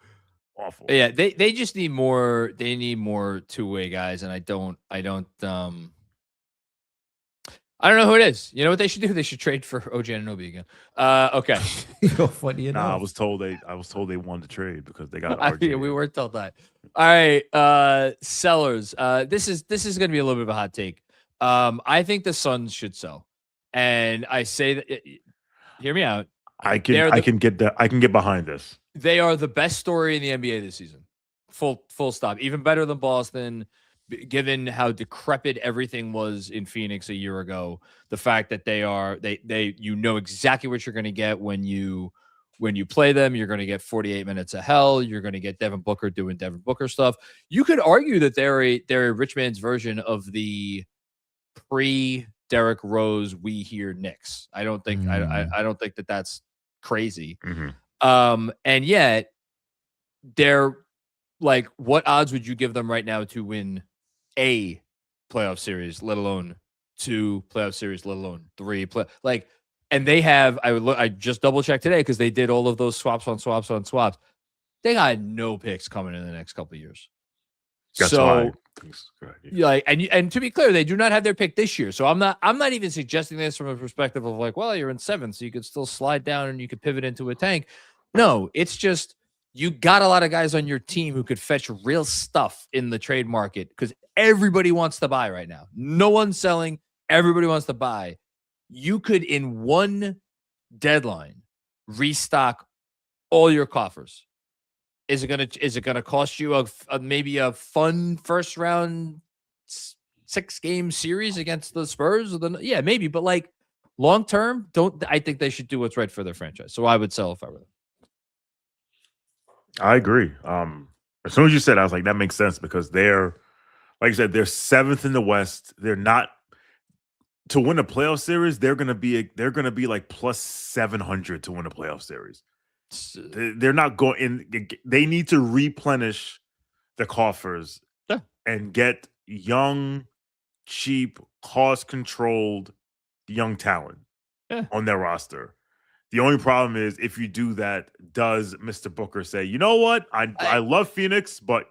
Awful. Yeah, they just need more. They need more two-way guys, and I don't know who it is. You know what they should do? They should trade for OG Anunoby again. Okay. Funny enough. I was told they wanted to trade because they got RJ. We weren't told that. All right, sellers. This is going to be a little bit of a hot take. I think the Suns should sell, and I say that. Hear me out. I can get behind this. They are the best story in the NBA this season. Full stop. Even better than Boston. Given how decrepit everything was in Phoenix a year ago, the fact that they you know exactly what you're going to get when you play them. You're going to get 48 minutes of hell. You're going to get Devin Booker doing Devin Booker stuff. You could argue that they're a rich man's version of the pre-Derrick Rose we hear Knicks. I don't think I don't think that that's crazy. Mm-hmm. And yet they're like, what odds would you give them right now to win a playoff series, let alone 2 playoff series, let alone 3 and they have, I just double checked today because they did all of those swaps on swaps on swaps. They got no picks coming in the next couple of years. That's so and to be clear, they do not have their pick this year. So I'm not even suggesting this from a perspective of like, well, you're in 7th, so you could still slide down and you could pivot into a tank. No, it's just you got a lot of guys on your team who could fetch real stuff in the trade market because everybody wants to buy right now. No one's selling. Everybody wants to buy. You could, in one deadline, restock all your coffers. Is it gonna cost you maybe a fun first round 6-game series against the Spurs? Yeah, maybe, but like long term, I think they should do what's right for their franchise. So I would sell if I were them. I agree. As soon as you said, I was like, that makes sense because they're, like you said, they're 7th in the West. They're not to win a playoff series. They're gonna be like plus 700 to win a playoff series. They're not going. They need to replenish the coffers and get young, cheap, cost-controlled young talent on their roster. The only problem is if you do that, does Mr. Booker say, you know what? I love Phoenix, but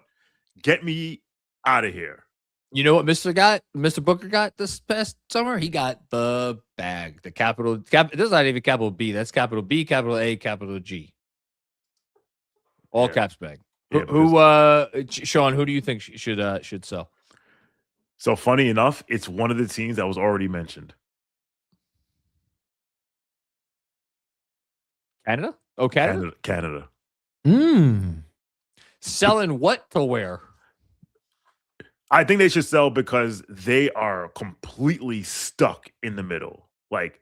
get me out of here. You know what Mr. Booker got this past summer? He got the bag, the capital. This is not even capital B. That's capital B, capital A, capital G. All caps bag. Shawn, who do you think should sell? So funny enough, it's one of the teams that was already mentioned. Canada? Oh, Canada? Canada. Selling what to where? I think they should sell because they are completely stuck in the middle. Like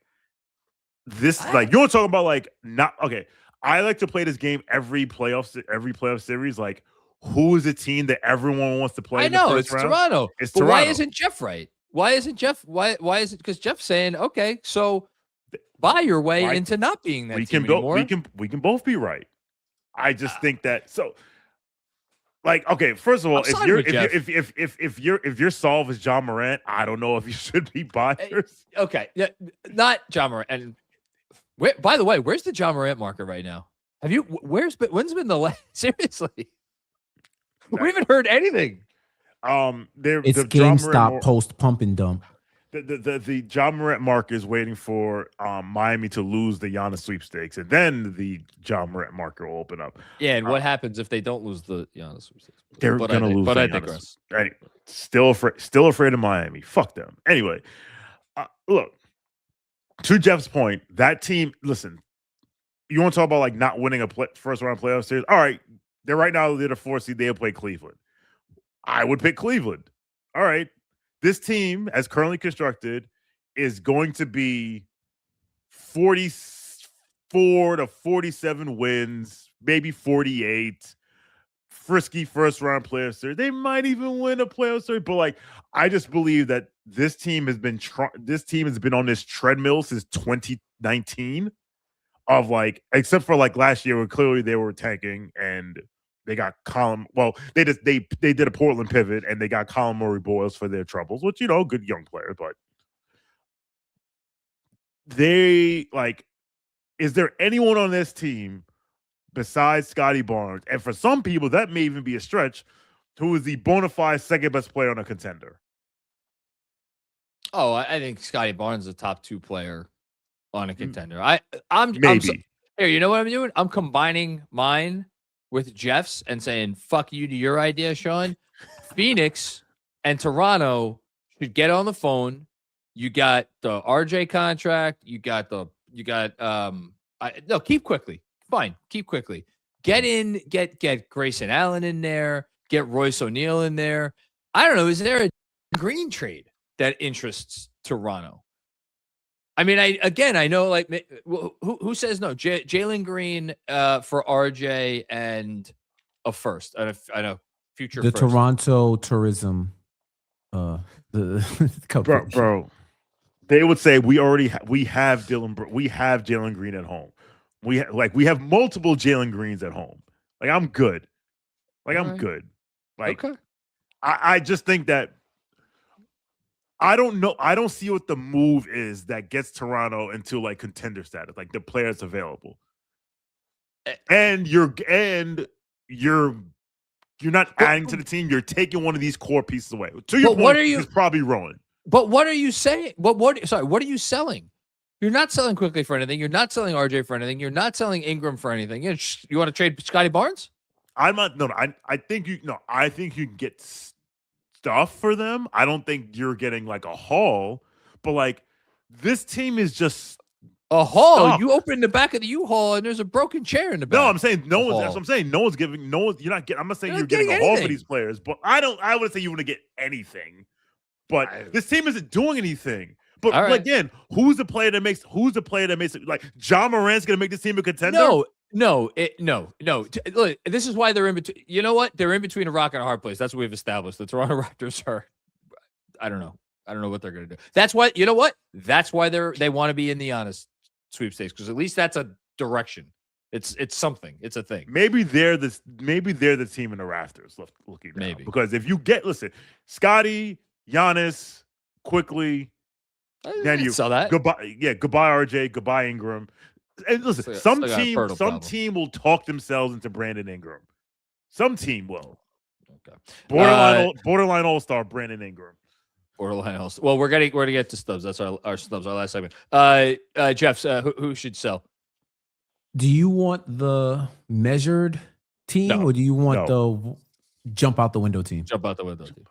this, like you want to talk about like not okay. I like to play this game every playoff series. Like, who is the team that everyone wants to play? I know it's round? Toronto. It's but Toronto. Why isn't Jeff right? Why isn't Jeff? Why is it? Because Jeff's saying, okay, so buy your way into not being that team anymore. We can both be right. I just think that so. Like, okay, first of all, if your solve is John Morant, I don't know if you should be buyers. Okay, not John Morant. And by the way, where's the John Morant market right now? When's been the last? Seriously, we haven't heard anything. It's GameStop post pump and dump. The John Morant market is waiting for Miami to lose the Giannis sweepstakes, and then the John Morant market will open up. Yeah, and what happens if they don't lose the Giannis sweepstakes? They're gonna lose. But I digress. Anyway, still afraid of Miami. Fuck them. Anyway, look. To Jeff's point, that team. Listen, you want to talk about like not winning a first round playoff series? All right, they're the 4th seed. They'll play Cleveland. I would pick Cleveland. All right. This team, as currently constructed, is going to be 40 44 to 47 wins, maybe 48. Frisky first round playoff series. They might even win a playoff series, but like I just believe that this team has been on this treadmill since 2019 of like, except for like last year where clearly they were tanking and they got Colin. Well, they did a Portland pivot and they got Colin Murray Boyles for their troubles, which good young player, but they like. Is there anyone on this team besides Scotty Barnes, and for some people that may even be a stretch, who is the bona fide second best player on a contender? Oh, I think Scotty Barnes is a top 2 player on a contender. I'm here. You know what I'm doing? I'm combining mine with Jeff's and saying fuck you to your idea, Shawn. Phoenix and Toronto should get on the phone. You got the RJ contract. Keep quickly. Fine. Keep quickly. Get Grayson Allen in there. Get Royce O'Neal in there. I don't know. Is there a Green trade that interests Toronto? I mean, I know like who says no? Jalen Green for RJ and a first. I know future. The first. Toronto tourism. Bro. They would say we have Jalen Green at home. We have multiple Jalen Greens at home. Like I'm good. I'm good. Like okay. I just think that I don't know. I don't see what the move is that gets Toronto into like contender status, like the players available. And you're not adding to the team. You're taking one of these core pieces away. To your point, what are you? It's probably Rowan. But what are you saying? What are you selling? You're not selling quickly for anything. You're not selling RJ for anything. You're not selling Ingram for anything. You want to trade Scotty Barnes? I'm not. No. I think you. No. I think you can get stuff for them. I don't think you're getting like a haul. But like this team is just a haul. Stuff. You open the back of the U-Haul and there's a broken chair in the back. No, I'm saying no one's. That's what I'm saying. No one's giving. No one. You're not getting. I'm not saying you're getting a haul for these players. But I would say you want to get anything. But this team isn't doing anything. But again, who's the player that makes it like John Morant's going to make this team a contender? No. Look, this is why they're in between. You know what? They're in between a rock and a hard place. That's what we've established. The Toronto Raptors are. I don't know what they're going to do. That's why. You know what? That's why they want to be in the Giannis sweepstakes because at least that's a direction. It's something. It's a thing. Maybe they're the team in the rafters looking down. Maybe because if you get Scotty, Giannis, quickly. Then you saw that. Goodbye RJ, goodbye Ingram. And listen, some team will talk themselves into Brandon Ingram. Some team will. Okay. Borderline all-star Brandon Ingram. Borderline all-star. Well, we're gonna get to snubs. That's our snubs, our last segment. Jeff, who should sell? Do you want the measured team or do you want the jump out the window team? Jump out the window team.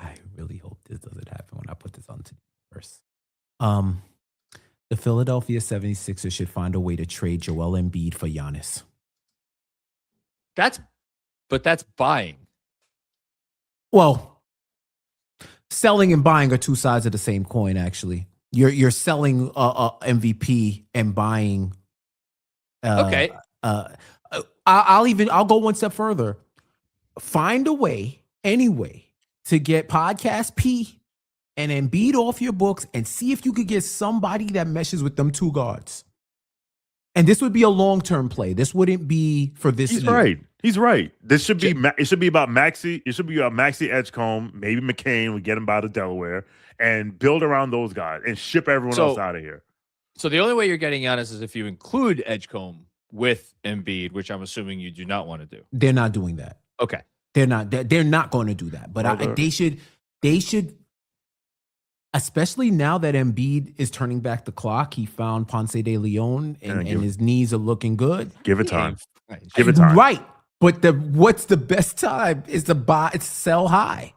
I really hope this doesn't happen when I put this on to first. The Philadelphia 76ers should find a way to trade Joel Embiid for Giannis. That's buying. Well, selling and buying are two sides of the same coin, actually. You're selling MVP and buying. Okay. I'll go one step further. Find a way, anyway, to get Podcast P and Embiid off your books and see if you could get somebody that meshes with them two guards. And this would be a long-term play. This wouldn't be for this year. He's right. This should be it should be about Maxey. It should be about Maxey Edgecombe, maybe McCain. We get him out of Delaware and build around those guys and ship everyone else out of here. So the only way you're getting Giannis is if you include Edgecombe with Embiid, which I'm assuming you do not want to do. They're not doing that. Okay. They're not going to do that. But they should, especially now that Embiid is turning back the clock. He found Ponce de Leon and his knees are looking good. Give it time. Give it time. Right. But what's the best time is to sell high.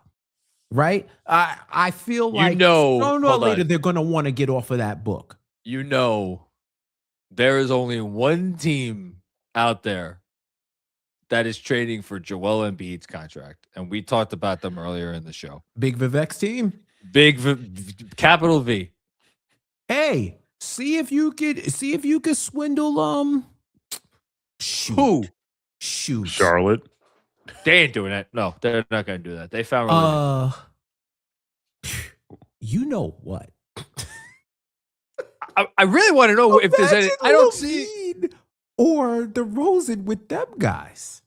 Right? I feel like sooner or later they're going to want to get off of that book. There is only one team out there that is trading for Joel Embiid's contract. And we talked about them earlier in the show. Big Vivek's team? Capital V. Hey, See if you could swindle Who? shoot Charlotte. They ain't doing that. No, they're not going to do that. They found religion. You know what? I really want to know if there's any. I don't see. Levine or DeRozan with them guys.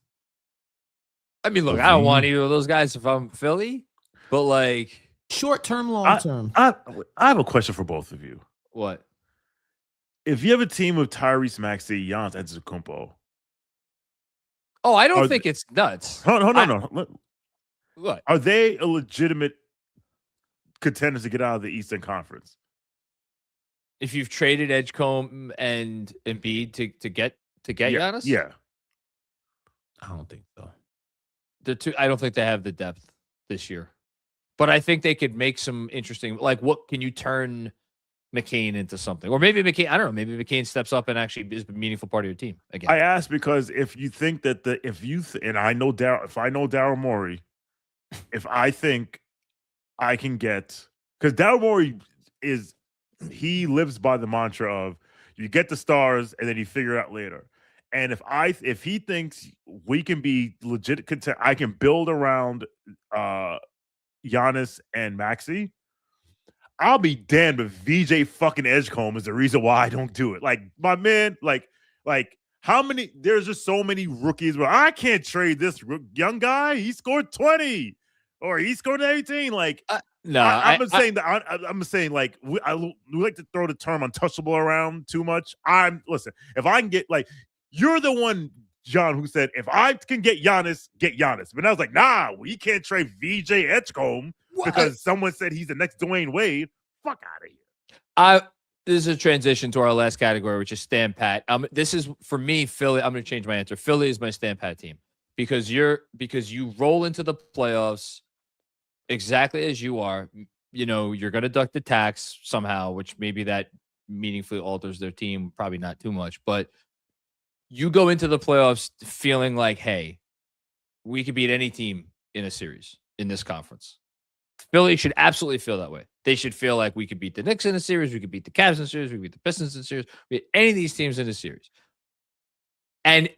I mean, look, I don't want either of those guys if I'm Philly, but like short term, long term. I have a question for both of you. What? If you have a team with Tyrese Maxey, Giannis Antetokounmpo. Oh, I don't think it's nuts. No. What? Are they a legitimate contenders to get out of the Eastern Conference? If you've traded Edgecombe and Embiid to get Giannis? Yeah. I don't think so. I don't think they have the depth this year. But I think they could make some interesting, like, what can you turn McCain into something? Or maybe McCain, I don't know, maybe McCain steps up and actually is a meaningful part of your team again. I ask because if you think that and I know if I know Daryl Morey, if I think I can get, because Daryl Morey he lives by the mantra of you get the stars and then you figure it out later. And if he thinks we can be legit content, I can build around Giannis and Maxey, I'll be damned if VJ fucking Edgecombe is the reason why I don't do it. Like, my man, like how many, there's just so many rookies where I can't trade this young guy. He scored 20 or he scored 18. Like, no, I'm saying like we like to throw the term untouchable around too much. Listen, if I can get, like, you're the one, John, who said if I can get Giannis, get Giannis. But I was like, nah, we can't trade VJ Edgecombe because someone said he's the next Dwayne Wade. Fuck out of here. This is a transition to our last category, which is stand pat. This is for me, Philly. I'm going to change my answer. Philly is my stand pat team because you roll into the playoffs exactly as you are. You know, you're going to duck the tax somehow, which maybe that meaningfully alters their team. Probably not too much, but you go into the playoffs feeling like, hey, we could beat any team in a series in this conference. Philly should absolutely feel that way. They should feel like we could beat the Knicks in a series, we could beat the Cavs in a series, we could beat the Pistons in a series, we beat any of these teams in a series. And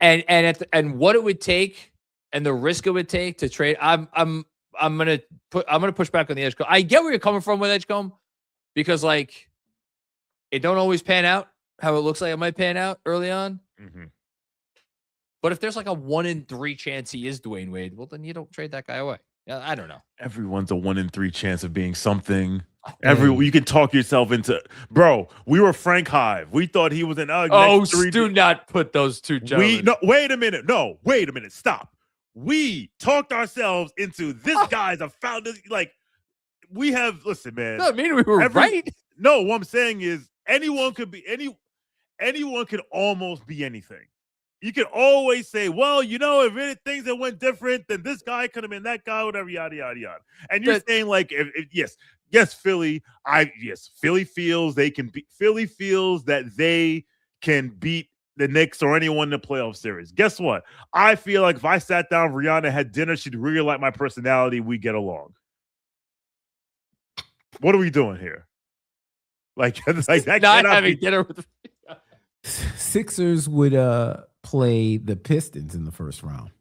what it would take and the risk it would take to trade, I'm gonna push back on the Edgecombe. I get where you're coming from with Edgecombe because, like, it don't always pan out how it looks like it might pan out early on. Mm-hmm. But if there's like a 1 in 3 chance he is Dwayne Wade, well, then you don't trade that guy away. I don't know. Everyone's a 1 in 3 chance of being something. You can talk yourself into, bro. We were Frank Hive. We thought he was an do not put those two gentlemen. Wait a minute. Stop. We talked ourselves into this guy's a founder. Like, we have, listen, man. No, I mean, we were right. No, what I'm saying is anyone could almost be anything. You can always say, well, you know, if things that went different, then this guy could have been that guy, whatever, yada, yada, yada. And you're saying, like, yes, Philly, Philly feels they can beat, Philly feels that they can beat the Knicks or anyone in the playoff series. Guess what? I feel like if I sat down, Rihanna had dinner, she'd really like my personality, we get along. What are we doing here? Like that not having dinner with Sixers would play the Pistons in the first round.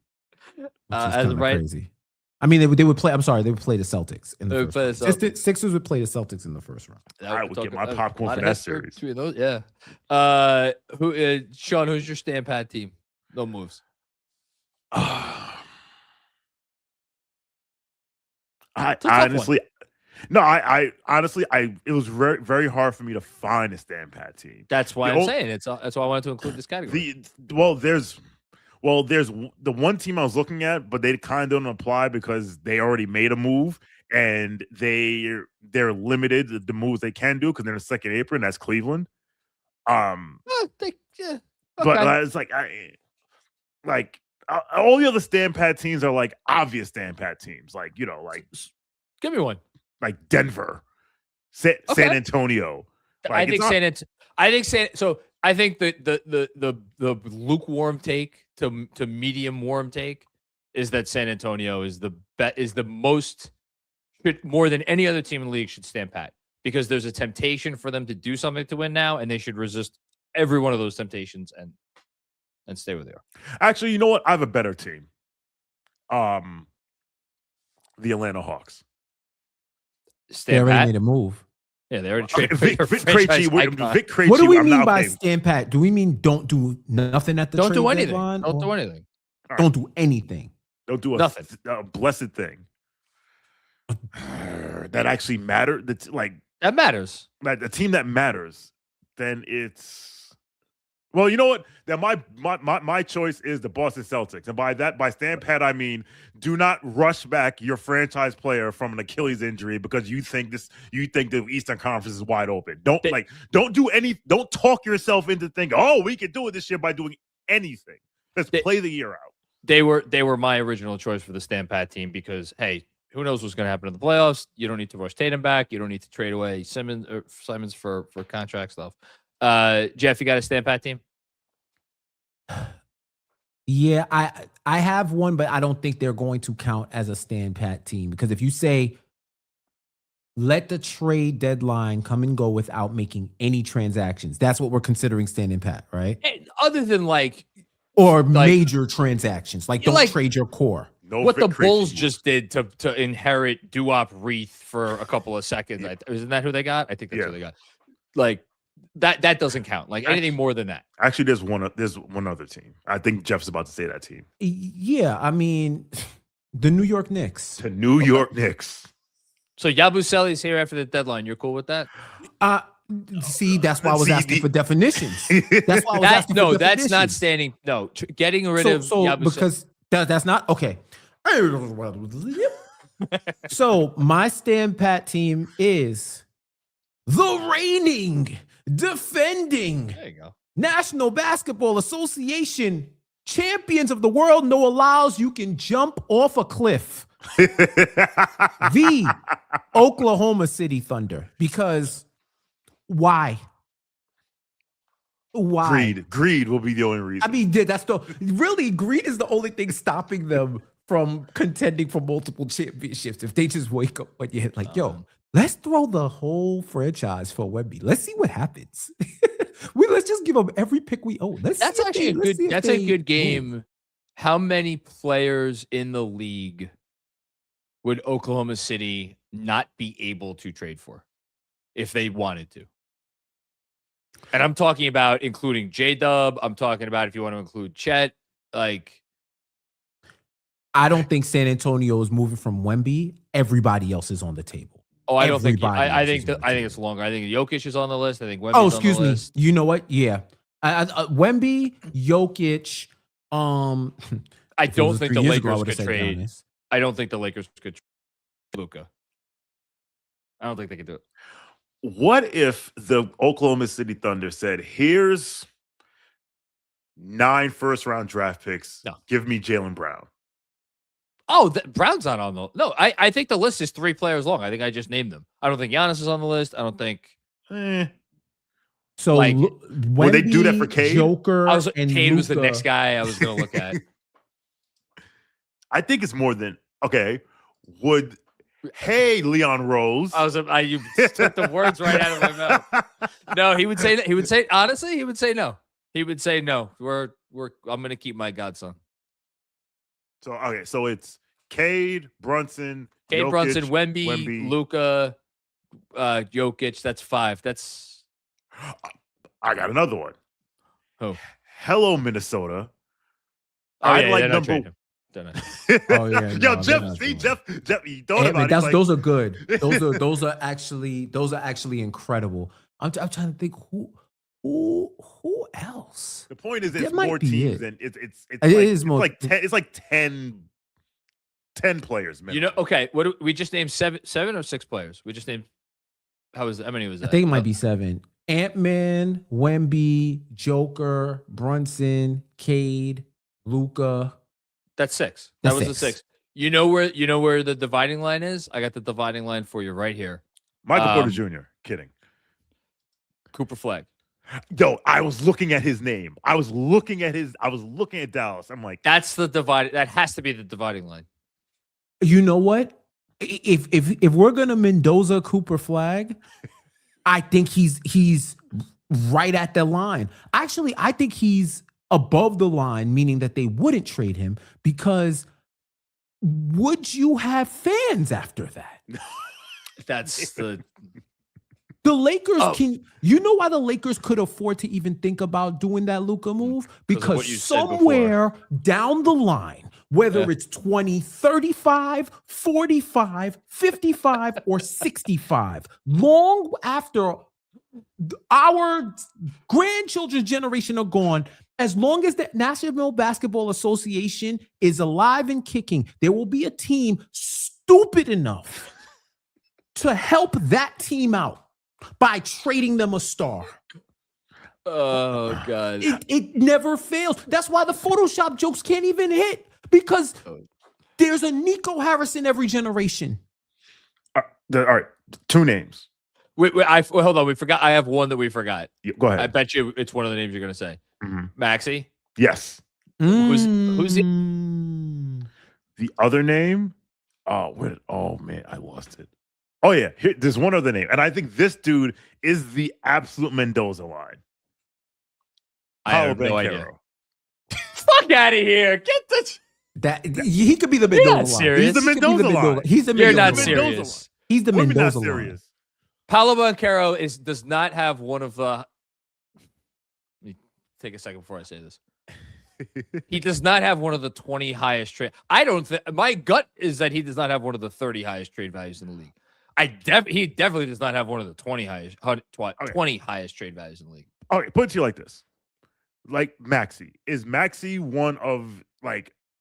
As right. Crazy. I mean, they would play. I'm sorry, they would play the Celtics in the first round. Sixers would play the Celtics in the first round. I would get my popcorn for that series. Those, yeah. Shawn, who's your stand pat team? No moves. I honestly, it was very, very hard for me to find a stand pat team. That's why I'm saying that's why I wanted to include this category. There's the one team I was looking at, but they kind of don't apply because they already made a move and they're limited the moves they can do because they're in the second apron. That's Cleveland. Okay. But it's like all the other stand pat teams are like obvious stand pat teams, like, you know, like give me one. Like Denver, San Antonio. Like, I think the lukewarm take to medium warm take is that San Antonio is the most, more than any other team in the league, should stand pat because there's a temptation for them to do something to win now, and they should resist every one of those temptations and stay where they are. Actually, you know what? I have a better team. The Atlanta Hawks. They Stand already pat. made a move. Yeah, they already Okay, traded Vic their Krejci, franchise Vic icon. Krejci, What do we I'm mean not by okay. stand pat? Do we mean don't do nothing at the Don't trade do anything. deadline? Don't or do anything. Don't do anything. Don't do Nothing. a blessed thing that actually mattered. That's like That matters. the team that matters. Then it's well, you know what? Then my choice is the Boston Celtics, and by stand pat I mean do not rush back your franchise player from an Achilles injury because you think the Eastern Conference is wide open. Don't talk yourself into thinking, oh, we can do it this year by doing anything. Let's play the year out. They were my original choice for the stand pat team because hey, who knows what's going to happen in the playoffs? You don't need to rush Tatum back. You don't need to trade away Simons for contract stuff. Jeff, you got a stand pat team? Yeah, I have one, but I don't think they're going to count as a stand pat team because if you say let the trade deadline come and go without making any transactions, that's what we're considering standing pat, right? Other than Or major transactions, like don't trade your core. No, what the Bulls just did to inherit Doo-Wop Reith for a couple of seconds. Isn't that who they got? I think that's who they got. Like that doesn't count. Like anything more than that. Actually, there's one other team. I think Jeff's about to say that team. Yeah, I mean, the New York Knicks. The New York Knicks. So Yabusele's here after the deadline. You're cool with that? See, that's why I was asking for definitions. That's why I was asking for definitions. That's not standing. No, getting rid of Yabusele. Because that's not okay. So my stand pat team is the reigning, defending There you go. National Basketball Association champions of the world. Noah Lyles, you can jump off a cliff. The Oklahoma City Thunder. Because why? Why? Greed will be the only reason. I mean, greed is the only thing stopping them from contending for multiple championships. If they just wake up when you hit yo, let's throw the whole franchise for Wemby. Let's see what happens. Let's just give them every pick we own. That's actually a good game. How many players in the league would Oklahoma City not be able to trade for if they wanted to? And I'm talking about including J-Dub. I'm talking about if you want to include Chet. I don't think San Antonio is moving from Wemby. Everybody else is on the table. Oh, I don't think. I think it's longer. I think Jokic is on the list. I think Wemby's on the list. You know what? Yeah, Wemby, Jokic. I don't think the Lakers could trade. Giannis. I don't think the Lakers could trade Luka. I don't think they could do it. What if the Oklahoma City Thunder said, here's 9 first-round draft picks. No. Give me Jaylen Brown. Oh, Brown's not on the... No, I think the list is 3 players long. I think I just named them. I don't think Giannis is on the list. I don't think... So, would they do that for Cade? Joker and Cade Luka. Was the next guy I was going to look at. I think it's more than... Okay, would... Hey, Leon Rose. You took the words right out of my mouth. No, he would say that. He would say, honestly, he would say no. He would say no. I'm going to keep my godson. So it's Cade, Brunson, Wemby, Luka, Jokic. That's 5. That's. I got another one. Oh, hello, Minnesota. I like number. Oh yeah, yo, Jeff, you thought about it. Those are good. Those are actually incredible. I'm trying to think who else. The point is, it's more teams than it's like 10 players. Minimum. You know, okay. What we just named 7 or 6 players. We just named. How many was that? I think it might be 7. Ant-Man, Wemby, Joker, Brunson, Cade, Luka. That's 6. That was the 6. You know where the dividing line is? I got the dividing line for you right here. Michael Porter Jr. Kidding. Cooper Flag. Yo, I was looking at his name. I was looking at Dallas. I'm like, that's the divide. That has to be the dividing line. You know what? If we're gonna Mendoza Cooper Flag, I think he's right at the line. Actually, I think he's above the line, meaning that they wouldn't trade him because would you have fans after that? That's the The Lakers you know why the Lakers could afford to even think about doing that Luka move? Because Because somewhere down the line, whether it's 20, 35, 45, 55, or 65, long after our grandchildren's generation are gone, as long as the National Basketball Association is alive and kicking, there will be a team stupid enough to help that team out by trading them a star. Oh God. It never fails. That's why the Photoshop jokes can't even hit, because there's a Nico Harris in every generation. All right, 2 names. Wait, hold on. We forgot. I have one that we forgot. Go ahead. I bet you it's one of the names you're going to say. Maxey. Yes. Who's the The other name? Oh man, I lost it. Oh yeah, there's one other name, and I think this dude is the absolute Mendoza line. I have no idea. Banchero. Fuck out of here! Get this. He could be the Mendoza line. serious. He's the Mendoza line. He's the You're Mendoza not line. serious. He's the We're Mendoza not line. serious. Paolo Banchero does not have one of the. Let me take a second before I say this. He does not have one of the 20 highest trade. I don't think my gut is that he does not have one of the 30 highest trade values in the league. He definitely does not have one of the 20 highest trade values in the league. Okay, put it to you like this. Like Maxey. Is Maxey one of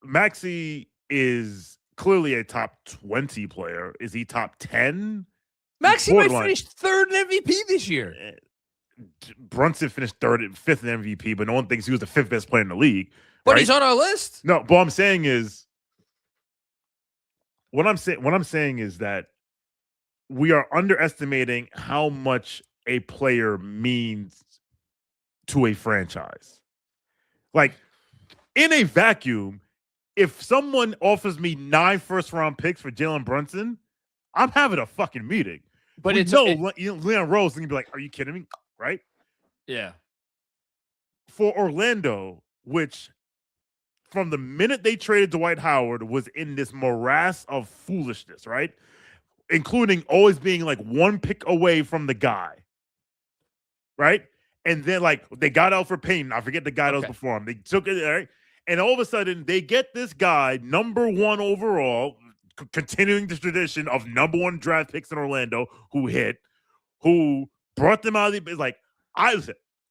Maxey is clearly a top 20 player. Is he top 10? Maxey might finish third in MVP this year. Brunson finished fifth in MVP, but no one thinks he was the 5th best player in the league. But right? he's on our list. No, but what I'm saying is that we are underestimating how much a player means to a franchise. Like, in a vacuum, if someone offers me 9 first-round picks for Jalen Brunson, I'm having a fucking meeting. But Leon Rose is going to be like, are you kidding me? Right? Yeah. For Orlando, which from the minute they traded Dwight Howard was in this morass of foolishness, right? Including always being like 1 pick away from the guy, right? And then they got Alfred Payton. I forget the guy that was before him. They took it, right? And all of a sudden they get this guy, number 1 overall, continuing the tradition of number 1 draft picks in Orlando, who brought them out of the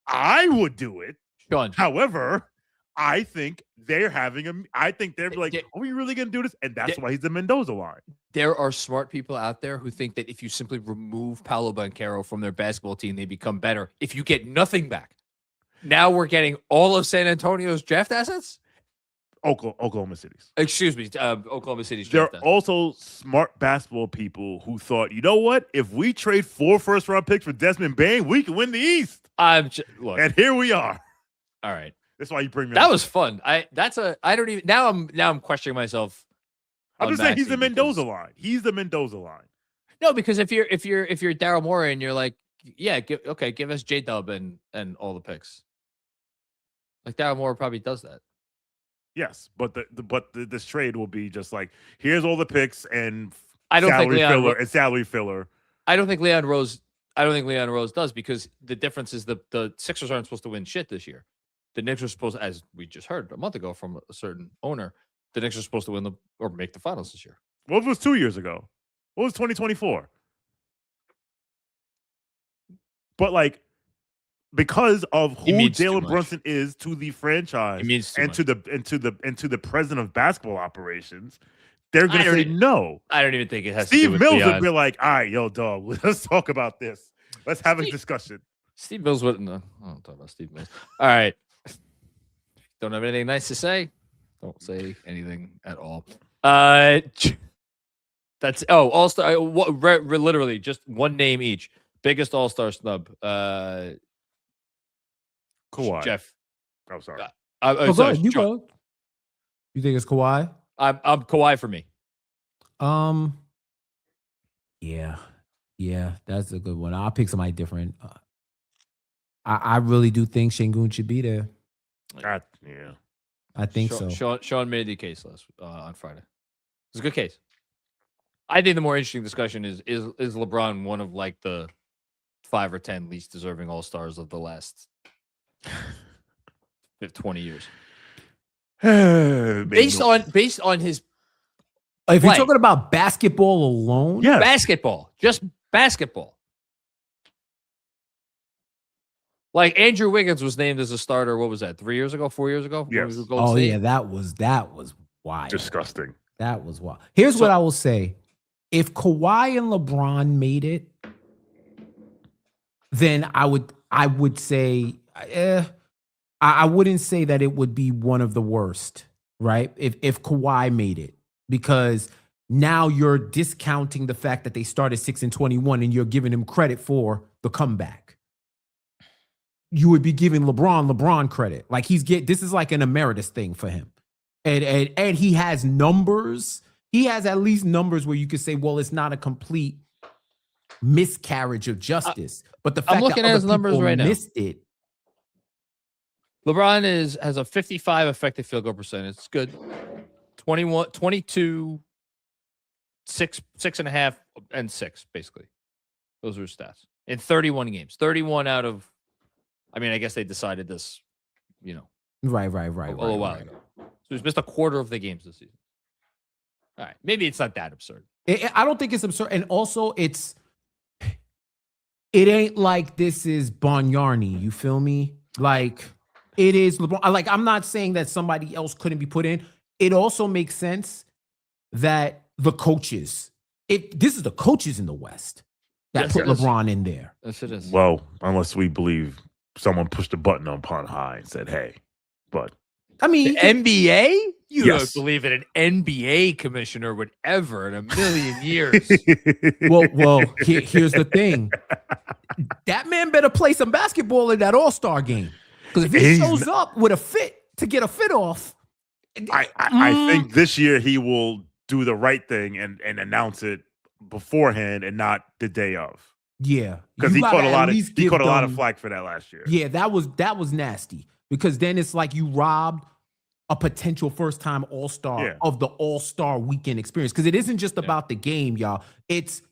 I would do it. Shawn. However, I think they're like, are we really going to do this? And that's why he's the Mendoza line. There are smart people out there who think that if you simply remove Paolo Banchero from their basketball team, they become better. If you get nothing back, now we're getting all of San Antonio's draft assets? Oklahoma City's. Excuse me, Oklahoma City's there draft are also smart basketball people who thought, you know what? If we trade 4 first-round picks for Desmond Bane, we can win the East. Look, and here we are. All right. That's why you bring me. That was fun. I don't even now. I'm questioning myself. I'm just saying he's the Mendoza line. He's the Mendoza line. No, because if you're Daryl Morey and you're like, yeah, give us J-Dub and all the picks. Like Daryl Morey probably does that. Yes, but this trade will be just like, here's all the picks and salary filler. I don't think Leon Rose does, because the difference is the Sixers aren't supposed to win shit this year. The Knicks are supposed to, as we just heard a month ago from a certain owner, the Knicks are supposed to win or make the finals this year. What was 2 years ago? What was 2024? But because of who Jalen Brunson is to the franchise and to the president of basketball operations, they're going to say no. I don't even think it has Steve to do with Mills Leon. would be like, all right, yo, dog, let's talk about this. Let's have a discussion. Steve Mills wouldn't. I don't talk about Steve Mills. All right. Don't have anything nice to say? Don't say anything at all. That's All-Star. Literally just one name each. Biggest All-Star snub. Kawhi. Jeff. Oh, sorry. Sorry, you go. You think it's Kawhi? I'm Kawhi for me. Yeah. Yeah, that's a good one. I'll pick somebody different. I really do think Şengün should be there. Yeah. I think so. Shawn made the case on Friday. It's a good case. I think the more interesting discussion is LeBron one of like the 5 or 10 least deserving All-Stars of the last 20 years. Based on his If play. you're talking about basketball alone, Yes. Basketball, just basketball. Like Andrew Wiggins was named as a starter. What was that? 3 years ago? 4 years ago? Yes. oh yeah, that was wild. Disgusting. That was wild. Here's what I will say: if Kawhi and LeBron made it, then I would say I wouldn't say that it would be one of the worst, right? If Kawhi made it, because now you're discounting the fact that they started 6-21 and you're giving him credit for the comeback. You would be giving LeBron credit. Like this is like an emeritus thing for him. And he has numbers. He has at least numbers where you could say, well, it's not a complete miscarriage of justice. But the fact looking that at other his numbers people right now. missed it. LeBron has a 55 effective field goal percentage. It's good. 21, 22, 6.5, and 6, basically. Those are his stats. In 31 games. 31 out of, I mean, I guess they decided this, Right. a little while ago. So he's missed a quarter of the games this season. All right. Maybe it's not that absurd. I don't think it's absurd. And also, it ain't like this is Barnyarny. You feel me? Like, it is LeBron. Like, I'm not saying that somebody else couldn't be put in. It also makes sense that the coaches, this is the coaches in the West that put LeBron in there. Yes, it is. Well, unless we believe someone pushed a button upon high and said, hey, but. I mean, the NBA? You Yes. don't believe that an NBA commissioner would ever in a million years. well, here's the thing. That man better play some basketball in that All-Star game. Because if he shows up with a fit to get a fit off. I think this year he will do the right thing and announce it beforehand and not the day of. Yeah. Because he caught a lot of flack for that last year. Yeah, that was nasty. Because then it's like you robbed a potential first-time All-Star of the All-Star weekend experience. Because it isn't just about the game, y'all. It's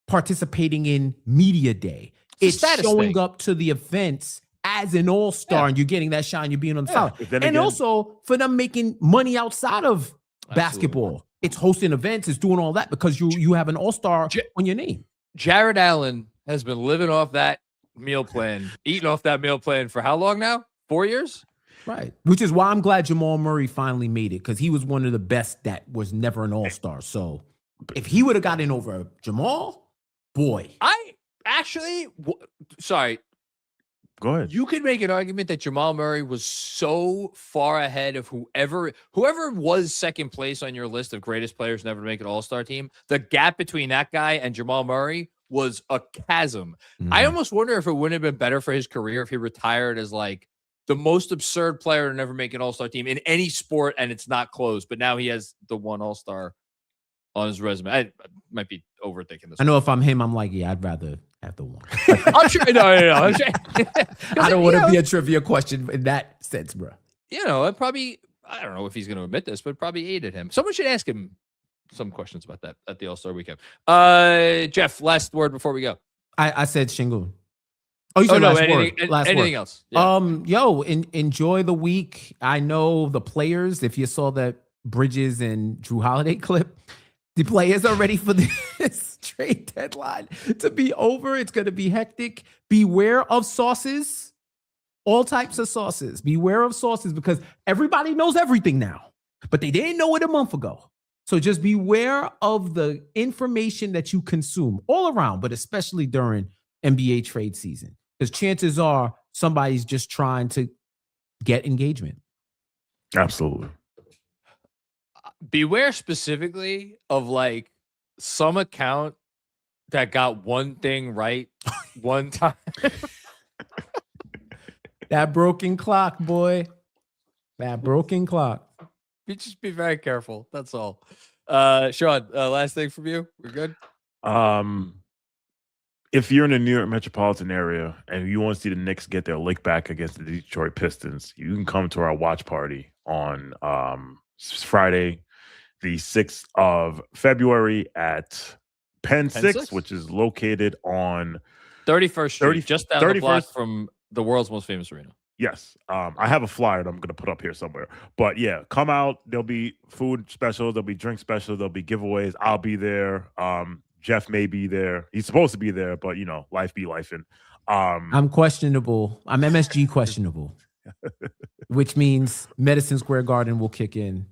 participating in media day. It's showing up to the events as an All-Star, and you're getting that shine, you're being on the side. And also for them making money outside of basketball. It's hosting events, it's doing all that because you have an All-Star on your name. Jared Allen has been living off that meal plan, eating off that meal plan for how long now? 4 years? Right. Which is why I'm glad Jamal Murray finally made it, because he was one of the best that was never an All-Star. So if he would have gotten over Jamal, boy. Sorry. Go ahead. You could make an argument that Jamal Murray was so far ahead of whoever was second place on your list of greatest players never to make an All-Star team. The gap between that guy and Jamal Murray was a chasm. Mm-hmm. I almost wonder if it wouldn't have been better for his career if he retired as like the most absurd player to never make an All-Star team in any sport, and it's not close. But now he has the one All-Star on his resume. I might be overthinking this. I know if I'm him, I'm like, yeah, I'd rather have the one. I'm sure. No. I'm sure. I don't want to be a trivia question in that sense, bro. It probably, I don't know if he's going to admit this, but probably aided him. Someone should ask him some questions about that at the All-Star weekend. Jeff, last word before we go. I said Şengün. Oh, you said last word. Anything else? Yeah. Enjoy the week. I know the players, if you saw that Bridges and Drew Holiday clip, the players are ready for this trade deadline to be over. It's going to be hectic. Beware of sauces, all types of sauces. Beware of sauces because everybody knows everything now, but they didn't know it a month ago. So just beware of the information that you consume all around, but especially during NBA trade season, because chances are somebody's just trying to get engagement. Absolutely. Beware specifically of like some account that got one thing right one time. That broken clock, boy. That broken clock. Just be very careful. That's all. Shawn, last thing from you. We're good. if you're in the New York metropolitan area and you want to see the Knicks get their lick back against the Detroit Pistons, you can come to our watch party on Friday, the 6th of February at Penn 6, which is located on 31st Street, just down the block 31st from the world's most famous arena. Yes. I have a flyer that I'm going to put up here somewhere. But yeah, come out. There'll be food specials. There'll be drink specials. There'll be giveaways. I'll be there. Jeff may be there. He's supposed to be there, but you know, life be lifing. I'm questionable. I'm MSG questionable, which means Madison Square Garden will kick in.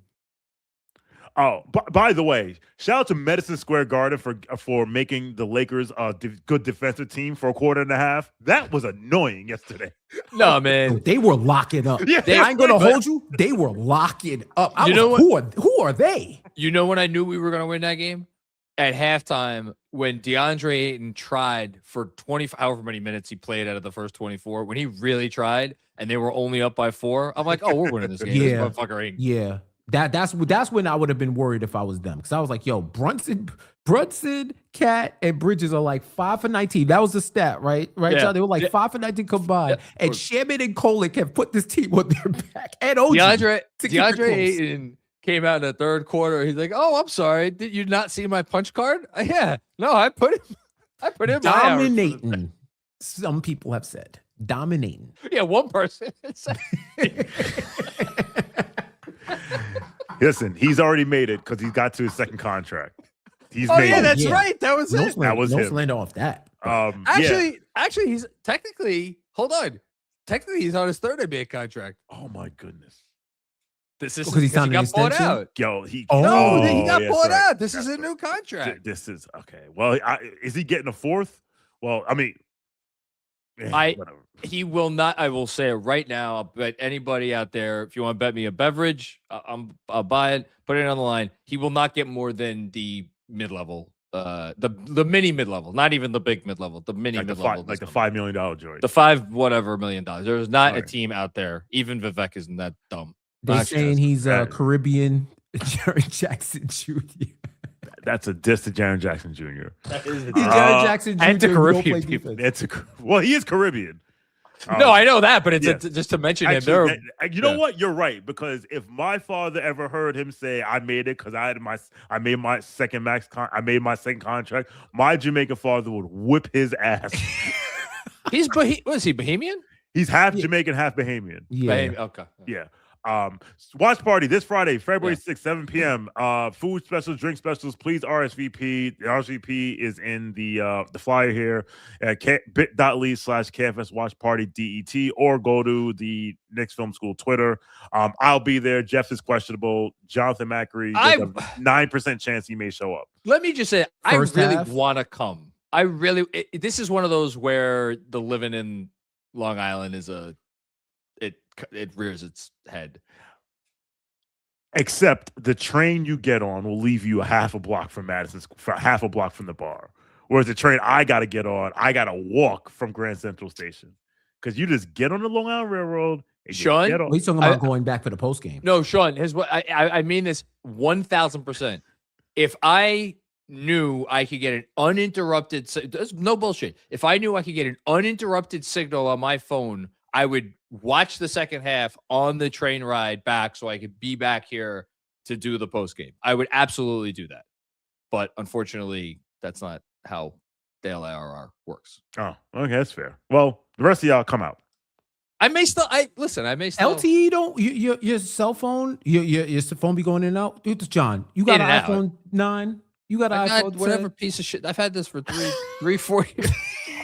Oh, by the way, shout out to Madison Square Garden for making the Lakers a good defensive team for a quarter and a half. That was annoying yesterday. No, man. They were locking up. Yeah, I ain't going to hold you. They were locking up. Who are they? You know when I knew we were going to win that game? At halftime, when DeAndre Ayton tried for 20, however many minutes he played out of the first 24, when he really tried and they were only up by 4, I'm like, oh, we're winning this game. Yeah. This motherfucker ain't. Yeah. That's when I would have been worried if I was them. Because I was like, yo, Brunson, Cat, and Bridges are like 5 for 19. That was the stat, right? Right, Yeah. John? They were like 5 for 19 combined. Yeah. And Shaman and Kolick have put this team on their back. And OG. DeAndre Ayton came out in the third quarter. He's like, "Oh, I'm sorry. Did you not see my punch card?" Yeah. No, I put him Dominating. Some people have said dominating. Yeah, one person. Listen, he's already made it because he got to his second contract. He's made it. That's right. That was it. That was him. Slander off that. Actually, he's technically. Hold on. Technically, he's on his third NBA contract. Oh my goodness. This is because he got bought out. Yo, he got bought out. This is a new contract. This is okay. Well, is he getting a fourth? Well, I mean, whatever. He will not. I will say it right now. I'll bet anybody out there, if you want to bet me a beverage, I'll buy it. Put it on the line. He will not get more than the mid-level, the mini mid-level, not even the big mid-level, the mini mid-level, like the $5 million joint, the $5 whatever million. There's not a team out there. Even Vivek isn't that dumb. They're saying he's a Caribbean Jaren Jackson Jr. That's a diss to Jaren Jackson Jr. That is a Jaren Jackson Jr. And to Caribbean people. Well, he is Caribbean. No, I know that, but it's just to mention actually, him. You know what? You're right, because if my father ever heard him say, "I made it because I made my second contract," my Jamaican father would whip his ass. What is he, Bahamian? He's half Jamaican, half Bahamian. Yeah. Okay. Yeah. Watch party this Friday, February 6th, 7 p.m. Food specials, drink specials. Please RSVP. The RSVP is in the flyer here at bit.ly/KFS Watch Party DET, or go to the Knicks Film School Twitter. I'll be there. Jeff is questionable. Jonathan Macri, there's a 9% chance he may show up. Let me just say, I really want to come. This is one of those where the living in Long Island is it rears its head. Except the train you get on will leave you half a block from half a block from the bar. Whereas the train I got to get on, I got to walk from Grand Central Station. Because you just get on the Long Island Railroad. And Sean, he's talking about going back for the post game. No, Sean, I mean this 1,000%. If I knew I could get an uninterrupted, there's no bullshit. If I knew I could get an uninterrupted signal on my phone, I would watch the second half on the train ride back so I could be back here to do the post game. I would absolutely do that. But unfortunately, that's not how the LIRR works. Oh, okay, that's fair. Well, the rest of y'all come out. I may still LTE don't your cell phone, your phone be going in and out. John, you got an iPhone 9? You got an iPhone 10? Whatever piece of shit. I've had this for 4 years.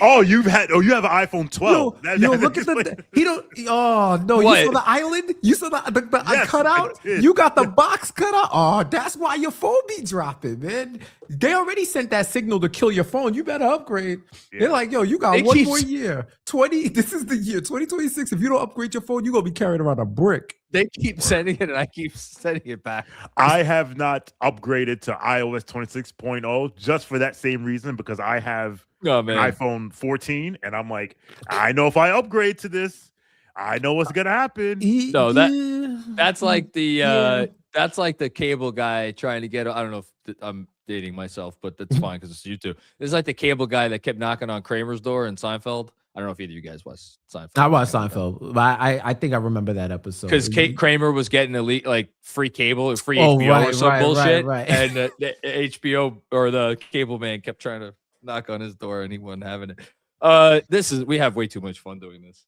Oh, you have an iPhone 12. Look at he don't. Oh no, what? You saw the island. You saw the yes, cut out. You got the box cut out. Oh, that's why your phone be dropping, man. They already sent that signal to kill your phone. You better upgrade. Yeah. They're like, yo, you got one more year. This is the year 2026. If you don't upgrade your phone, you're gonna be carrying around a brick. They keep sending it, and I keep sending it back. I have not upgraded to iOS 26.0 just for that same reason, because I have an iPhone 14, and I'm like, I know if I upgrade to this, I know what's gonna happen. No, that's like the that's like the cable guy trying to get. I don't know if I'm dating myself, but that's fine because it's you two. This is like the cable guy that kept knocking on Kramer's door in Seinfeld. I don't know if either of you guys watched Seinfeld. I watched Seinfeld, but I think I remember that episode. Because Kate Kramer was getting elite like free cable or free Oh, HBO right, or some right, bullshit, right. and the HBO or the cable man kept trying to knock on his door, and he wasn't having it. We have way too much fun doing this.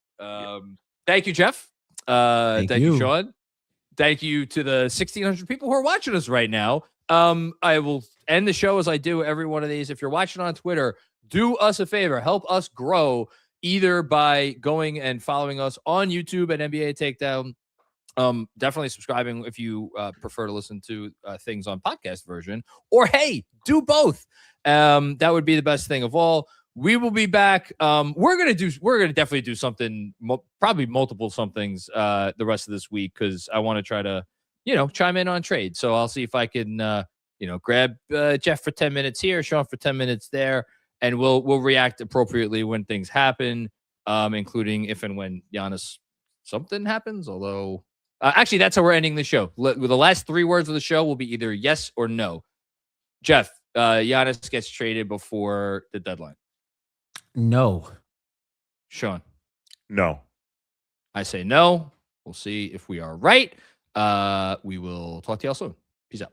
Thank you, Jeff. Thank you, Shawn. Thank you to the 1,600 people who are watching us right now. I will end the show as I do every one of these. If you're watching on Twitter, do us a favor, help us grow either by going and following us on YouTube at NBA Takedown. Definitely subscribing if you prefer to listen to things on podcast version, or hey, do both. That would be the best thing of all. We will be back. We're gonna definitely do something, probably multiple somethings the rest of this week, because I want to try to, chime in on trade. So I'll see if I can, grab Jeff for 10 minutes here, Shawn for 10 minutes there, and we'll react appropriately when things happen, including if and when Giannis something happens. Although, actually, that's how we're ending the show. The last 3 words of the show will be either yes or no. Jeff, Giannis gets traded before the deadline. No. Shawn? No. I say no. We'll see if we are right. We will talk to y'all soon. Peace out.